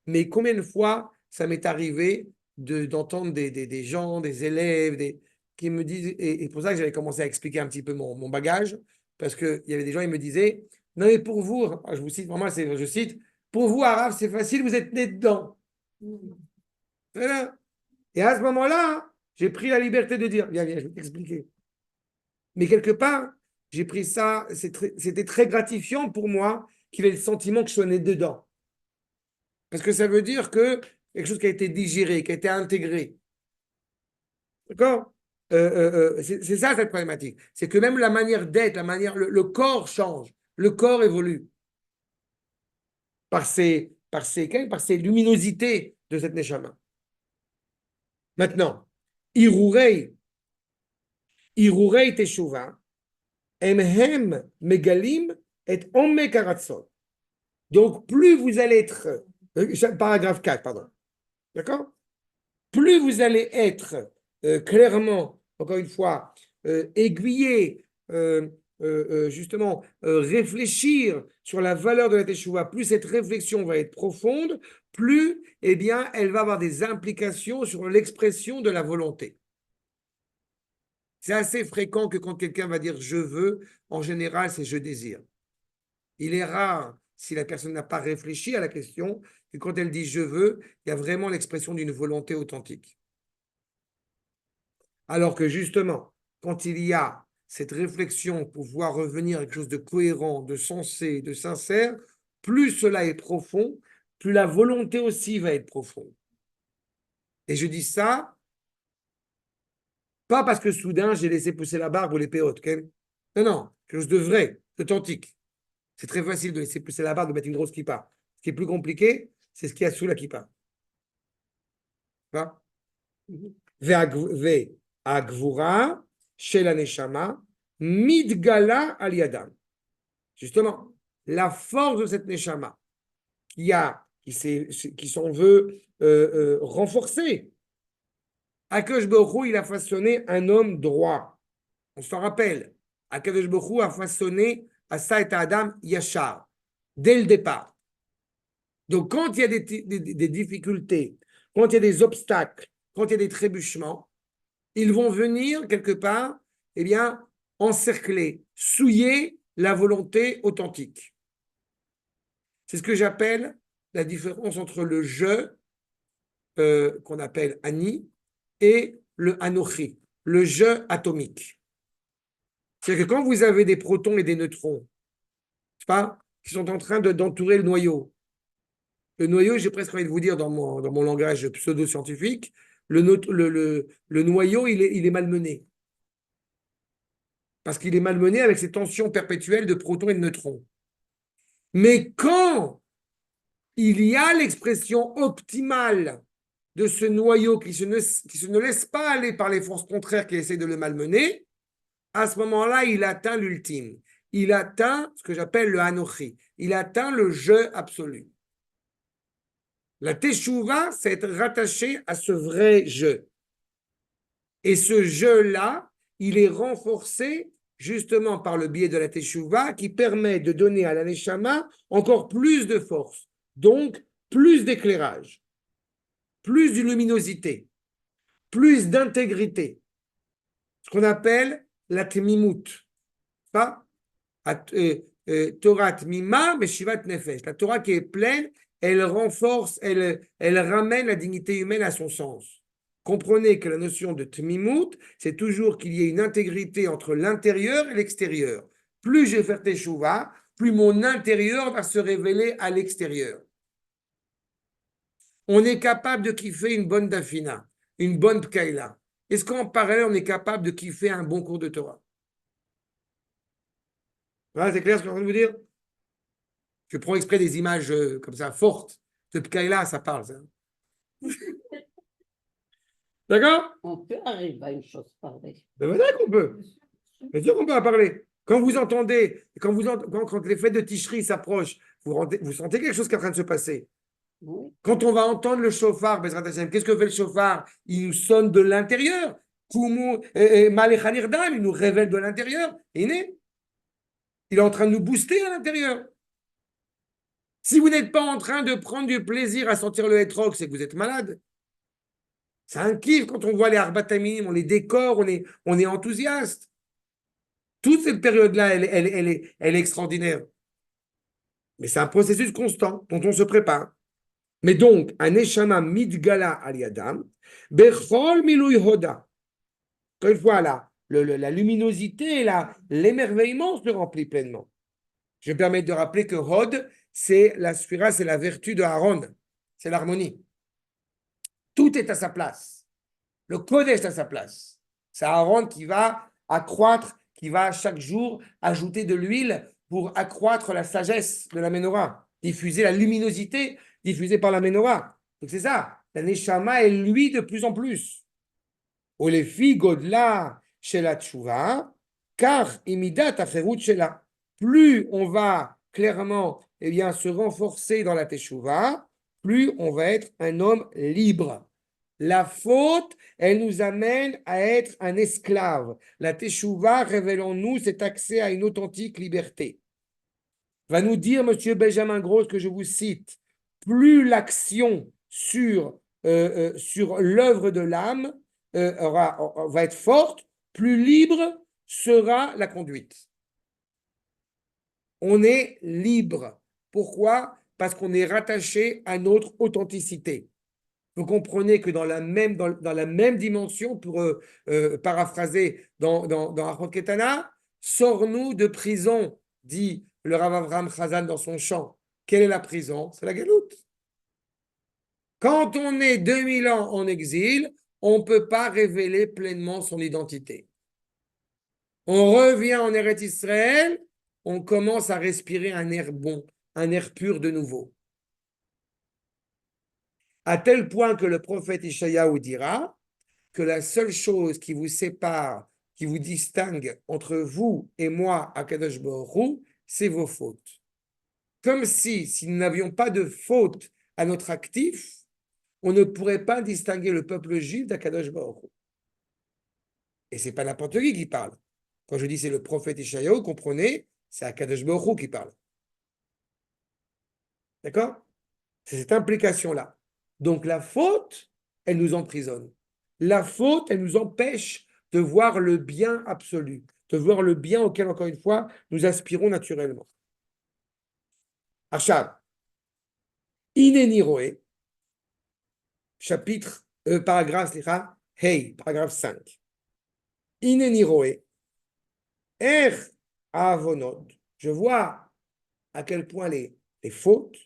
Mais combien de fois ça m'est arrivé d'entendre des gens, des élèves, qui me disent, et pour ça que j'avais commencé à expliquer un petit peu mon bagage, parce qu'il y avait des gens, ils me disaient, non mais pour vous, je vous cite, vraiment, je cite, pour vous, Arabe, c'est facile, vous êtes né dedans. Voilà. Et à ce moment-là, j'ai pris la liberté de dire, viens, je vais t'expliquer. Mais quelque part, j'ai pris ça, c'était très gratifiant pour moi qu'il ait le sentiment que je sois né dedans. Parce que ça veut dire que quelque chose qui a été digéré, qui a été intégré. D'accord? C'est ça cette problématique. C'est que même la manière d'être, le corps change, le corps évolue par ces luminosités de cette neshama. Maintenant, Irurei Teshuva, Emhem Megalim et Omme Karatzot. Donc, plus vous allez être, paragraphe 4, pardon, d'accord? Plus vous allez être clairement, encore une fois, aiguillé, justement, réfléchir sur la valeur de la teshuva, plus cette réflexion va être profonde, plus, eh bien, elle va avoir des implications sur l'expression de la volonté. C'est assez fréquent que quand quelqu'un va dire « je veux », en général, c'est « je désire ». Il est rare, si la personne n'a pas réfléchi à la question, que quand elle dit « je veux », il y a vraiment l'expression d'une volonté authentique. Alors que justement, quand il y a cette réflexion pour pouvoir revenir à quelque chose de cohérent, de sensé, de sincère, plus cela est profond, plus la volonté aussi va être profonde. Et je dis ça, pas parce que soudain j'ai laissé pousser la barbe ou les péotes, okay? Non, non, quelque chose de vrai, d'authentique. C'est très facile de laisser pousser la barbe, de mettre une grosse kippa. Ce qui est plus compliqué, c'est ce qu'il y a sous la kippa. Ve'agvura shel haneshama midgala al yadam. Justement, la force de cette neshama qui s'en veut renforcer. Akadosh Baruch Hu, il a façonné un homme droit. On s'en rappelle. Akadosh Baruch Hu a façonné Asa et Adam Yachar dès le départ. Donc, quand il y a des difficultés, quand il y a des obstacles, quand il y a des trébuchements, ils vont venir quelque part, eh bien, encercler, souiller la volonté authentique. C'est ce que j'appelle la différence entre le je, qu'on appelle Ani, et le Anochi, le je atomique. C'est-à-dire que quand vous avez des protons et des neutrons, pas, qui sont en train d'entourer le noyau, j'ai presque envie de vous dire dans mon langage pseudo-scientifique, le noyau, il est malmené. Parce qu'il est malmené avec ces tensions perpétuelles de protons et de neutrons. Mais quand il y a l'expression optimale de ce noyau qui ne se laisse pas aller par les forces contraires qui essaient de le malmener, à ce moment-là, il atteint l'ultime. Il atteint ce que j'appelle le Anochi. Il atteint le je absolu. La Teshuvah, c'est être rattaché à ce vrai je. Et ce je-là, il est renforcé justement par le biais de la Teshuvah qui permet de donner à la Neshama encore plus de force, donc plus d'éclairage, plus de luminosité, plus d'intégrité. Ce qu'on appelle la Tmimut. Pas Torah Tmima, mais Shivat Nefesh. La Torah qui est pleine, elle renforce, elle ramène la dignité humaine à son sens. Comprenez que la notion de Tmimut, c'est toujours qu'il y ait une intégrité entre l'intérieur et l'extérieur. Plus je vais faire Teshuvah, plus mon intérieur va se révéler à l'extérieur. On est capable de kiffer une bonne dafina, une bonne pkaïla. Est-ce qu'en parallèle, on est capable de kiffer un bon cours de Torah? Voilà, c'est clair ce que je suis en train de vous dire? Je prends exprès des images comme ça, fortes. De pkaïla, ça parle, ça. D'accord? On peut arriver à une chose pareille. Ben voilà qu'on peut. Bien sûr qu'on peut en parler. Quand vous entendez, quand les fêtes de Tishri s'approchent, vous sentez quelque chose qui est en train de se passer. Oui. Quand on va entendre le chauffard, Bezrat Hashem, qu'est-ce que fait le chauffard? Il nous sonne de l'intérieur. Malechanir Dam, il nous révèle de l'intérieur. Il est en train de nous booster à l'intérieur. Si vous n'êtes pas en train de prendre du plaisir à sentir le hétrog, c'est que vous êtes malade. C'est un kiff quand on voit les arbatamim, on les décore, on est enthousiaste. Toute cette période-là, elle est extraordinaire. Mais c'est un processus constant dont on se prépare. Mais donc, un Neshama Midgala Aliadam, Bechol Milui Hoda. Encore une fois, la luminosité, l'émerveillement se remplit pleinement. Je me permets de rappeler que Hod, c'est la sphira, c'est la vertu de Aaron, c'est l'harmonie. Tout est à sa place. Le Kodesh est à sa place. C'est Aaron qui va accroître, qui va chaque jour ajouter de l'huile pour accroître la sagesse de la menorah, diffuser la luminosité diffusée par la menorah. Donc c'est ça, la Neshama est lui de plus en plus. Ou les filles Godla chez la Tchouva, car imidat aferut shela. Plus on va clairement se renforcer dans la Teshuvah, plus on va être un homme libre. La faute, elle nous amène à être un esclave. La Teshuvah révèle en nous cet accès à une authentique liberté. Va nous dire, monsieur Benjamin Gross, que je vous cite, plus l'action sur l'œuvre de l'âme va être forte, plus libre sera la conduite. On est libre. Pourquoi? Parce qu'on est rattaché à notre authenticité. Vous comprenez que dans la même dimension, pour paraphraser dans Achot Ketana, sors-nous de prison, dit le Rav Avraham Chazal dans son chant. Quelle est la prison? C'est la galoute. Quand on est 2000 ans en exil, on ne peut pas révéler pleinement son identité. On revient en Eretz Israël, on commence à respirer un air bon, un air pur de nouveau. À tel point que le prophète Ishayahu dira que la seule chose qui vous sépare, qui vous distingue entre vous et moi, Akadosh Baruch Hu, c'est vos fautes. Comme si nous n'avions pas de faute à notre actif, on ne pourrait pas distinguer le peuple juif d'Akadosh Baruch Hu. Et ce n'est pas n'importe qui parle. Quand je dis c'est le prophète Ishayahu, comprenez, c'est Akadosh Baruch Hu qui parle. D'accord? C'est cette implication-là. Donc la faute, elle nous emprisonne. La faute, elle nous empêche de voir le bien absolu, de voir le bien auquel, encore une fois, nous aspirons naturellement. Achav, Ineni Roé, paragraphe, Hey, paragraphe 5. Ineni Roé, Avonot, je vois à quel point les fautes,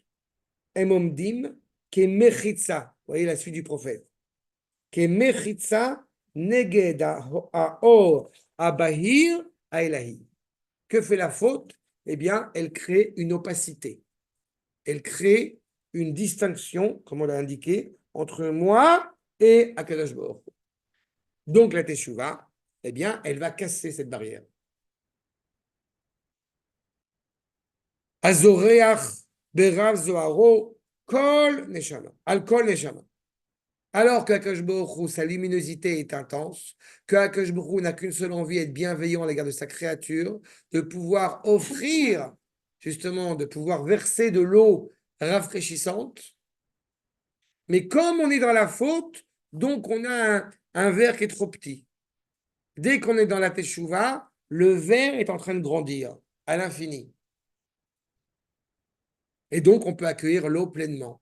Emomdim, qui est mechitza, vous voyez la suite du prophète, qui est mechitza, neged aor abahir aelahi. Que fait la faute? Eh bien, elle crée une opacité. Elle crée une distinction, comme on l'a indiqué, entre moi et Akadosh Baruch Hu. Donc la Teshuvah, eh bien, elle va casser cette barrière. Azoreach berav zoharo kol neshama, al kol neshama. Alors qu'Akadosh Baruch Hu, sa luminosité est intense, qu'Akadosh Baruch Hu n'a qu'une seule envie, être bienveillant à l'égard de sa créature, de pouvoir offrir, justement, de pouvoir verser de l'eau rafraîchissante. Mais comme on est dans la faute, donc on a un verre qui est trop petit. Dès qu'on est dans la Teshuvah, le verre est en train de grandir à l'infini. Et donc on peut accueillir l'eau pleinement.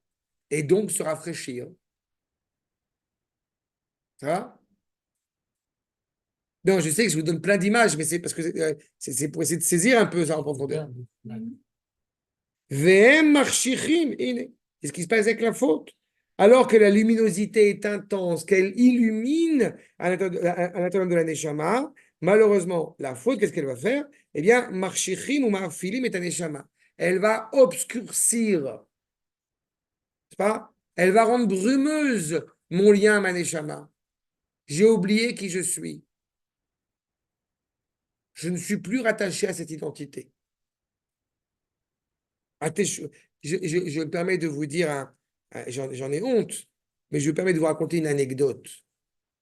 Et donc se rafraîchir. Ça va? Non, je sais que je vous donne plein d'images, mais c'est parce que c'est pour essayer de saisir un peu ça en profondeur. VM marchichim, c'est ce qui se passe avec la faute. Alors que la luminosité est intense, qu'elle illumine à l'intérieur de la neshama, malheureusement, la faute, qu'est-ce qu'elle va faire? Eh bien, marchichim ou marfilim est un neshama. Elle va obscurcir, c'est pas? Elle va rendre brumeuse mon lien à ma neshama. j'ai oublié qui je suis. Je ne suis plus rattaché à cette identité. Je me permets de vous dire, j'en ai honte, mais je me permets de vous raconter une anecdote.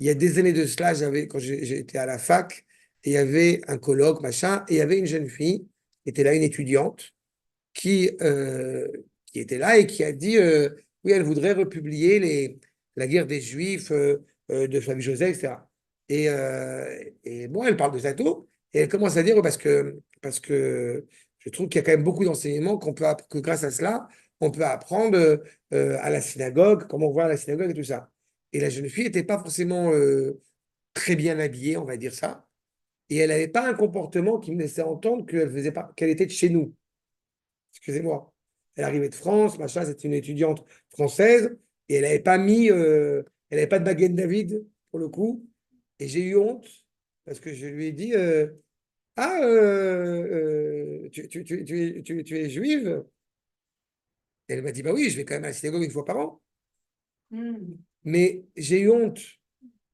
Il y a des années de cela, quand j'étais à la fac, et il y avait un colloque, machin, et il y avait une jeune fille, qui était là, une étudiante, qui, qui était là et qui a dit, oui, elle voudrait republier la guerre des Juifs de Flavie Joseph, etc. Et bon, elle parle de Zato, et elle commence à dire, parce que je trouve qu'il y a quand même beaucoup d'enseignements que grâce à cela, on peut apprendre à la synagogue, comment on voit à la synagogue et tout ça. Et la jeune fille n'était pas forcément très bien habillée, on va dire ça. Et elle n'avait pas un comportement qui me laissait entendre qu'elle était de chez nous. Excusez-moi. Elle arrivait de France, machin, c'est une étudiante française, et elle n'avait pas elle n'avait pas de baguette David, pour le coup. Et j'ai eu honte, parce que je lui ai dit, ah, tu es juive? Et elle m'a dit, bah oui, je vais quand même à la synagogue une fois par an. Mais j'ai eu honte.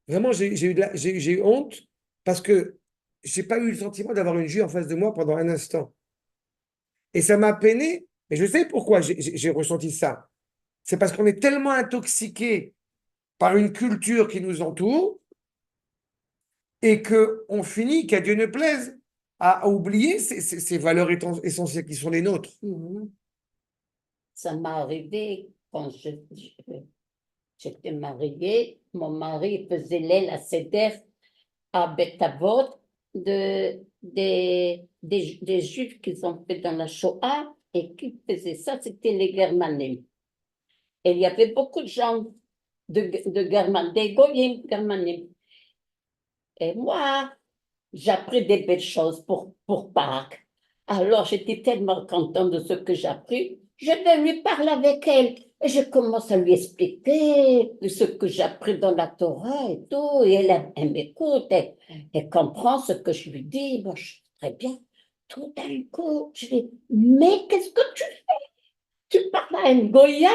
Vraiment, j'ai eu honte parce que j'ai pas eu le sentiment d'avoir une juive en face de moi pendant un instant. Et ça m'a peiné, mais je sais pourquoi j'ai ressenti ça. C'est parce qu'on est tellement intoxiqué par une culture qui nous entoure et qu'on finit, qu'à Dieu ne plaise, à oublier ces valeurs essentielles qui sont les nôtres. Ça m'est arrivé quand j'étais mariée, mon mari faisait l'aile à Seder à Beth Avot des Juifs qu'ils ont fait dans la Shoah et qui faisaient ça, c'était les Germanim. Et il y avait beaucoup de gens de Germanim, des Goyim Germanim. Et moi, j'ai appris des belles choses pour Pâques. Alors, j'étais tellement contente de ce que j'ai appris. Je vais lui parler avec elle. Et je commence à lui expliquer de ce que j'ai appris dans la Torah et tout. Et elle m'écoute, elle comprend ce que je lui dis. Moi, je suis très bien. Tout d'un coup, je dis, mais qu'est-ce que tu fais? Tu parles à un Goya?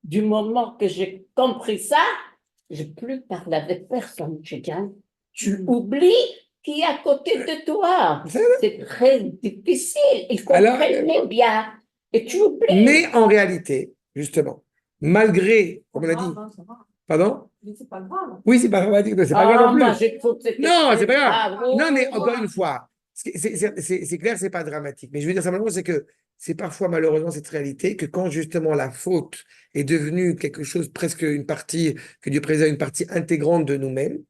Du moment que j'ai compris ça, je n'ai plus parlé avec personne. Je dis, tu oublies qui est à côté de toi. C'est très difficile. Ils comprennent bien. Et tu oublies. Mais en réalité, justement, malgré, comme on a dit, pardon? C'est pas grave. Oui, c'est pas dramatique, c'est pas grave non plus. Moi, j'ai trouvé que c'était Non, c'est très pas grave. grave. Non, mais encore une fois, c'est clair, c'est pas dramatique. Mais je veux dire simplement, c'est que c'est parfois malheureusement cette réalité que quand justement la faute est devenue quelque chose, presque une partie, que Dieu préserve une partie intégrante de nous-mêmes,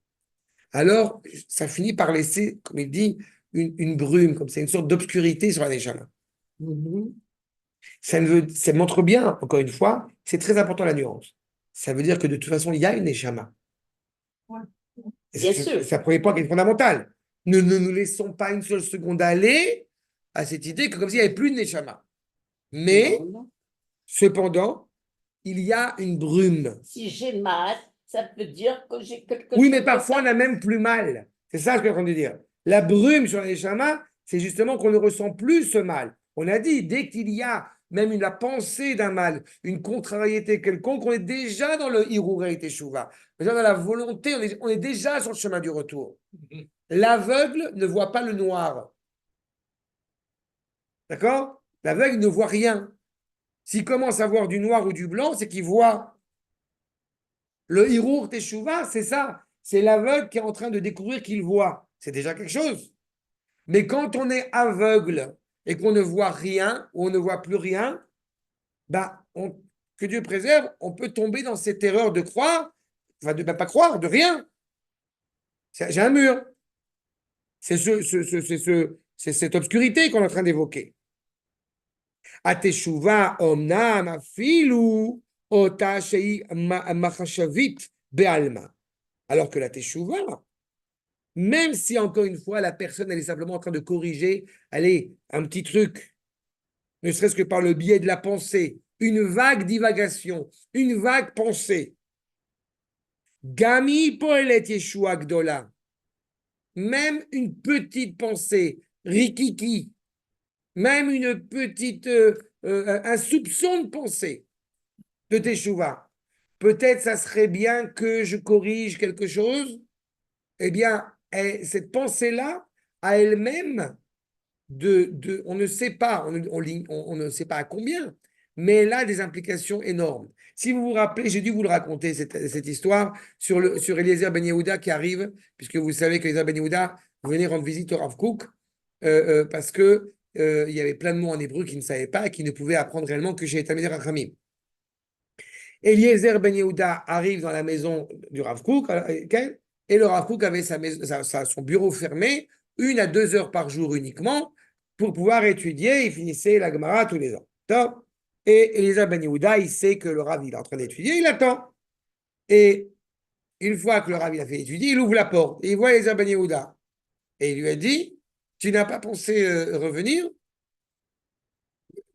alors ça finit par laisser, comme il dit, une brume, comme c'est une sorte d'obscurité sur la Neshama. Ça montre bien, encore une fois, c'est très important la nuance. Ça veut dire que de toute façon, il y a une Neshama. Bien sûr. C'est un premier point qui est fondamental. Ne nous laissons pas une seule seconde aller à cette idée que comme s'il n'y avait plus de Neshama. Mais, cependant, il y a une brume. Si j'ai mal, ça veut dire que j'ai quelque chose. Oui, mais parfois, on n'a même plus mal. C'est ça ce que je suis en train de dire. La brume sur la Neshama, c'est justement qu'on ne ressent plus ce mal. On a dit, dès qu'il y a même la pensée d'un mal, une contrariété quelconque, on est déjà dans le Hirurei Teshuvah. Déjà dans la volonté, on est déjà sur le chemin du retour. L'aveugle ne voit pas le noir. D'accord? L'aveugle ne voit rien. S'il commence à voir du noir ou du blanc, c'est qu'il voit. Le Hirur Teshuvah, c'est ça. C'est l'aveugle qui est en train de découvrir qu'il voit. C'est déjà quelque chose. Mais quand on est aveugle et qu'on ne voit rien, ou on ne voit plus rien, bah, que Dieu préserve, on peut tomber dans cette erreur de croire, enfin de ne pas croire, de rien. J'ai un mur. C'est cette obscurité qu'on est en train d'évoquer. Ateshuva omnam afilu ota shei machashavit be'alma. Alors que la teshuva, même si encore une fois la personne elle est simplement en train de corriger, allez, un petit truc, ne serait-ce que par le biais de la pensée, une vague divagation, une vague pensée. Gami poelet Yeshua gdola. Même une petite pensée, rikiki, même un soupçon de pensée de Teshuvah, peut-être ça serait bien que je corrige quelque chose. Eh bien, cette pensée-là, à elle-même, on ne sait pas, on ne sait pas à combien, mais elle a des implications énormes. Si vous vous rappelez, j'ai dû vous le raconter, cette histoire sur Eliezer Ben Yehuda qui arrive, puisque vous savez que Eliezer Ben Yehuda venait rendre visite au Rav Kook, parce que il y avait plein de mots en hébreu qu'ils ne savaient pas et qui ne pouvaient apprendre réellement que chez Talmidei Rachamim. Eliezer Ben Yehuda arrive dans la maison du Rav Kook, et le Rav Kook avait son bureau fermé 1 à 2 heures par jour uniquement pour pouvoir étudier. Il finissait la Gemara tous les ans. Top. Et Eliezer Ben Yehuda, il sait que le Rav il est en train d'étudier, il attend. Et une fois que le Rav il a fait étudier, il ouvre la porte et il voit Eliezer Ben Yehuda. Et il lui a dit, tu n'as pas pensé revenir?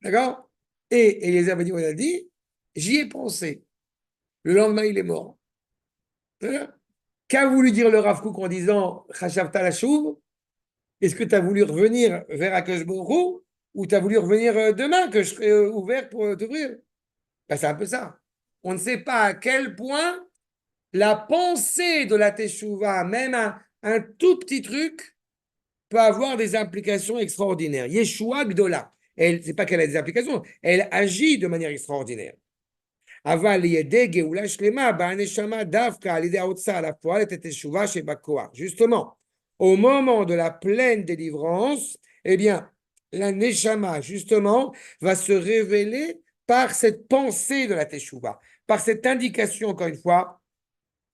D'accord? Et Eliezer Ben Yehuda a dit, j'y ai pensé. Le lendemain, il est mort. Qu'a voulu dire le Rav Kook en disant Chashavta la chouv? Est-ce que tu as voulu revenir vers Akash Borou ou tu as voulu revenir demain que je serai ouvert pour t'ouvrir? Ben, c'est un peu ça. On ne sait pas à quel point la pensée de la Teshuvah, même un tout petit truc, peut avoir des implications extraordinaires. Yeshua Gdola. C'est pas qu'elle a des implications, elle agit de manière extraordinaire. Justement, au moment de la pleine délivrance, eh bien, la neshama, justement, va se révéler par cette pensée de la teshuva, par cette indication, encore une fois,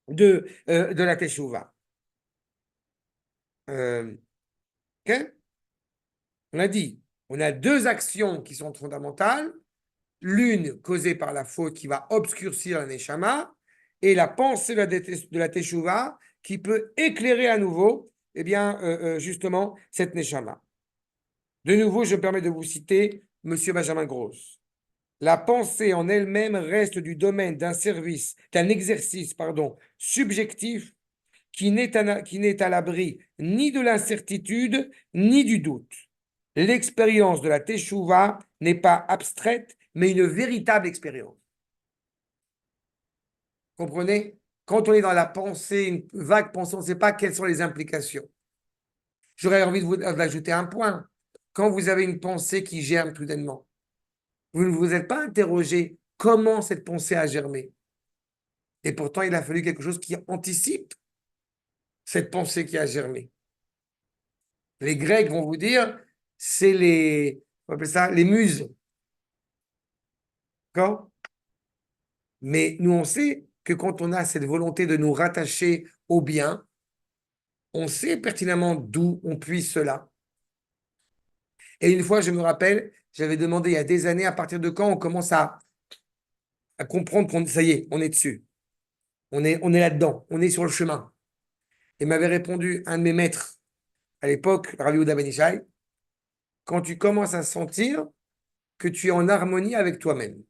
de la teshuva. Okay? On a dit, on a 2 actions qui sont fondamentales. L'une causée par la faute qui va obscurcir la neshama, et la pensée de la teshuva qui peut éclairer à nouveau, eh bien, justement, cette neshama. De nouveau, je me permets de vous citer M. Benjamin Gross. La pensée en elle-même reste du domaine d'un exercice, subjectif qui n'est à l'abri ni de l'incertitude ni du doute. L'expérience de la teshuva n'est pas abstraite, mais une véritable expérience. Comprenez? Quand on est dans la pensée, une vague pensée, on ne sait pas quelles sont les implications. J'aurais envie d'ajouter un point. Quand vous avez une pensée qui germe soudainement, vous ne vous êtes pas interrogé comment cette pensée a germé. Et pourtant, il a fallu quelque chose qui anticipe cette pensée qui a germé. Les Grecs vont vous dire, c'est on appelle ça les muses. D'accord? Mais nous, on sait que quand on a cette volonté de nous rattacher au bien, on sait pertinemment d'où on puise cela. Et une fois, je me rappelle, j'avais demandé il y a des années à partir de quand on commence à comprendre qu'on ça y est, on est dessus. On est là-dedans, on est sur le chemin. Et m'avait répondu un de mes maîtres à l'époque, Rabbi Yehuda Ben Ishai, quand tu commences à sentir que tu es en harmonie avec toi-même.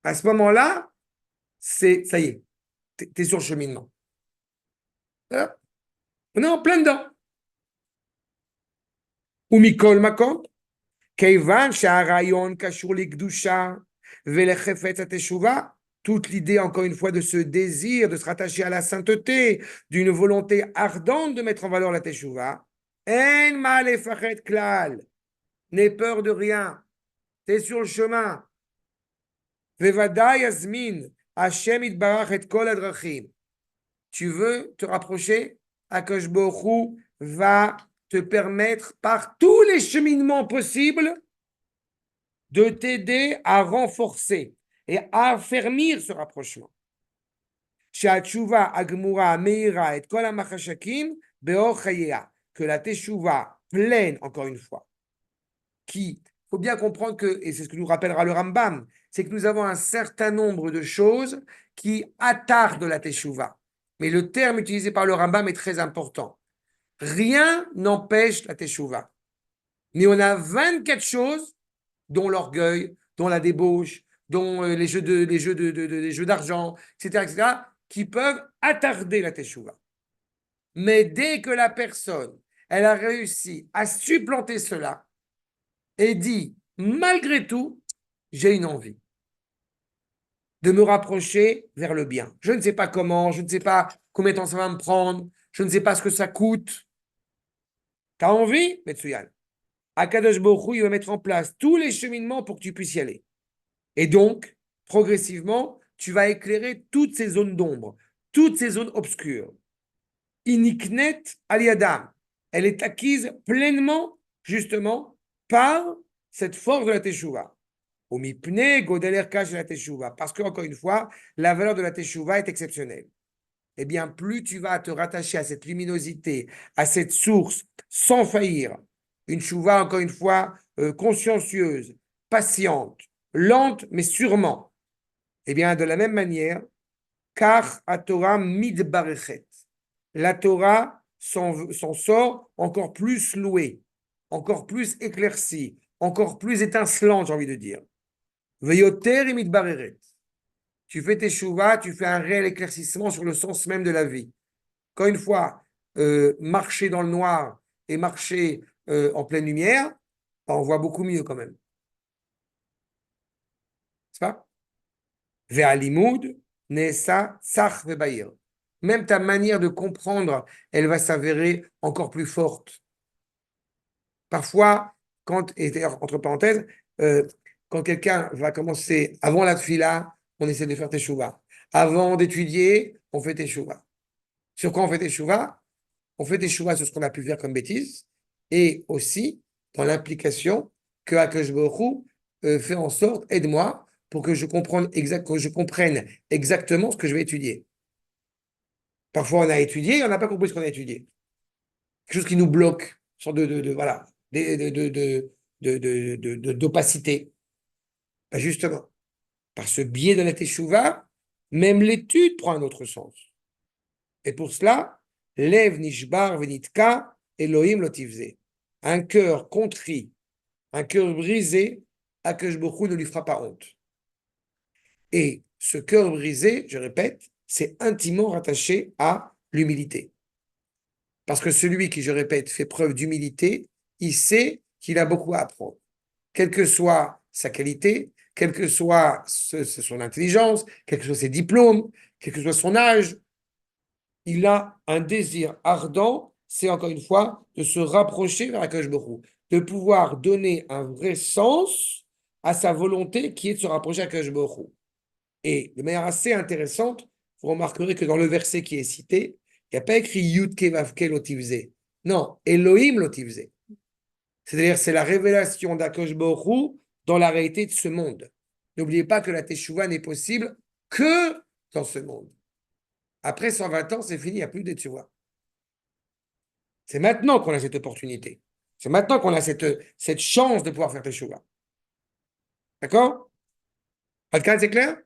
À ce moment-là, ça y est, tu es sur le cheminement. Voilà. On est en plein dedans. Ou Mikol Makom, Keivan Sha'arayon Kashur Likdusha Velechefet Ateshuva, toute l'idée, encore une fois, de ce désir de se rattacher à la sainteté, d'une volonté ardente de mettre en valeur la Teshuva. En Malefachet Klal, n'aie peur de rien, tu es sur le chemin. Vevada Yasmin, Hashem Itbarach et Kol Adrachim. Tu veux te rapprocher, Akash Baruch Hu va te permettre par tous les cheminements possibles de t'aider à renforcer et à affermir ce rapprochement. Que la teshuva pleine, encore une fois, il faut bien comprendre que, et c'est ce que nous rappellera le Rambam, c'est que nous avons un certain nombre de choses qui attardent la teshuva. Mais le terme utilisé par le Rambam est très important. Rien n'empêche la teshuva. Mais on a 24 choses, dont l'orgueil, dont la débauche, dont les jeux d'argent, etc., qui peuvent attarder la teshuva. Mais dès que la personne, elle a réussi à supplanter cela et dit, malgré tout, j'ai une envie. de me rapprocher vers le bien. Je ne sais pas comment, je ne sais pas combien de temps ça va me prendre, je ne sais pas ce que ça coûte. T'as envie? Metsuyan. Akadosh Baruch Hu, il va mettre en place tous les cheminements pour que tu puisses y aller. Et donc, progressivement, tu vas éclairer toutes ces zones d'ombre, toutes ces zones obscures. Iniknet aliadam. Elle est acquise pleinement, justement, par cette force de la Teshuvah. Parce que, encore une fois, la valeur de la Teshuvah est exceptionnelle. Eh bien, plus tu vas te rattacher à cette luminosité, à cette source, sans faillir, une Teshuvah, encore une fois, consciencieuse, patiente, lente, mais sûrement. Eh bien, de la même manière, car à Torah midbarechet. La Torah s'en sort encore plus louée, encore plus éclaircie, encore plus étincelante, j'ai envie de dire. Veyoter et midbareret. Tu fais tes chouvas, tu fais un réel éclaircissement sur le sens même de la vie. Quand une fois, marcher dans le noir et marcher en pleine lumière, on voit beaucoup mieux quand même. C'est pas? Ve'alimud, nesa, tzach ve'bayir. Même ta manière de comprendre, elle va s'avérer encore plus forte. Parfois, et d'ailleurs, entre parenthèses, quand quelqu'un va commencer avant la tfila, on essaie de faire teshuva. Avant d'étudier, on fait teshuva. Sur quoi on fait teshuva? On fait teshuva sur ce qu'on a pu faire comme bêtise et aussi dans l'implication que Akadosh Baruch Hu fait en sorte, aide-moi pour que je comprenne exactement ce que je vais étudier. Parfois, on a étudié et on n'a pas compris ce qu'on a étudié. Quelque chose qui nous bloque, une sorte voilà, d'opacité. Ben justement, par ce biais de la teshuva, même l'étude prend un autre sens. Et pour cela, Lev nishbar venitka Elohim lotivze. Un cœur contrit, un cœur brisé, Akadosh Baruch Hu ne lui fera pas honte. Et ce cœur brisé, je répète, c'est intimement rattaché à l'humilité. Parce que celui qui, je répète, fait preuve d'humilité, il sait qu'il a beaucoup à apprendre. Quelle que soit sa qualité, quelle que soit son intelligence, quels que soient ses diplômes, quel que soit son âge, il a un désir ardent, c'est encore une fois de se rapprocher vers Akadosh Baruch Hu, de pouvoir donner un vrai sens à sa volonté qui est de se rapprocher à Akadosh Baruch Hu. Et de manière assez intéressante, vous remarquerez que dans le verset qui est cité, il n'y a pas écrit Yudke Vavke Lotivze. Non, Elohim Lotivze. C'est-à-dire, c'est la révélation d'Akadosh Baruch Hu dans la réalité de ce monde. N'oubliez pas que la Teshuvah n'est possible que dans ce monde. Après 120 ans, c'est fini, il n'y a plus de Teshuvah. C'est maintenant qu'on a cette opportunité. C'est maintenant qu'on a cette chance de pouvoir faire Teshuvah. D'accord? Adkan, c'est clair?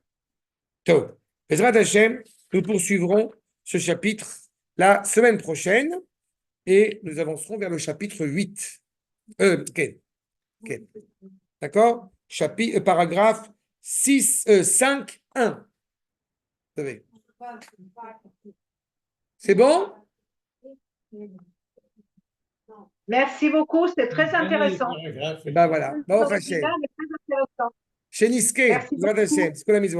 Tov. Bezrat Hashem, nous poursuivrons ce chapitre la semaine prochaine et nous avancerons vers le chapitre 8. Okay. D'accord? Paragraphe 5, 1. Vous savez. C'est bon? Merci beaucoup, c'est très intéressant. Ben voilà. Bon, Hashem. Très intéressant. Chez Niske, Merci Bezrat beaucoup. Hashem, c'est quoi la mise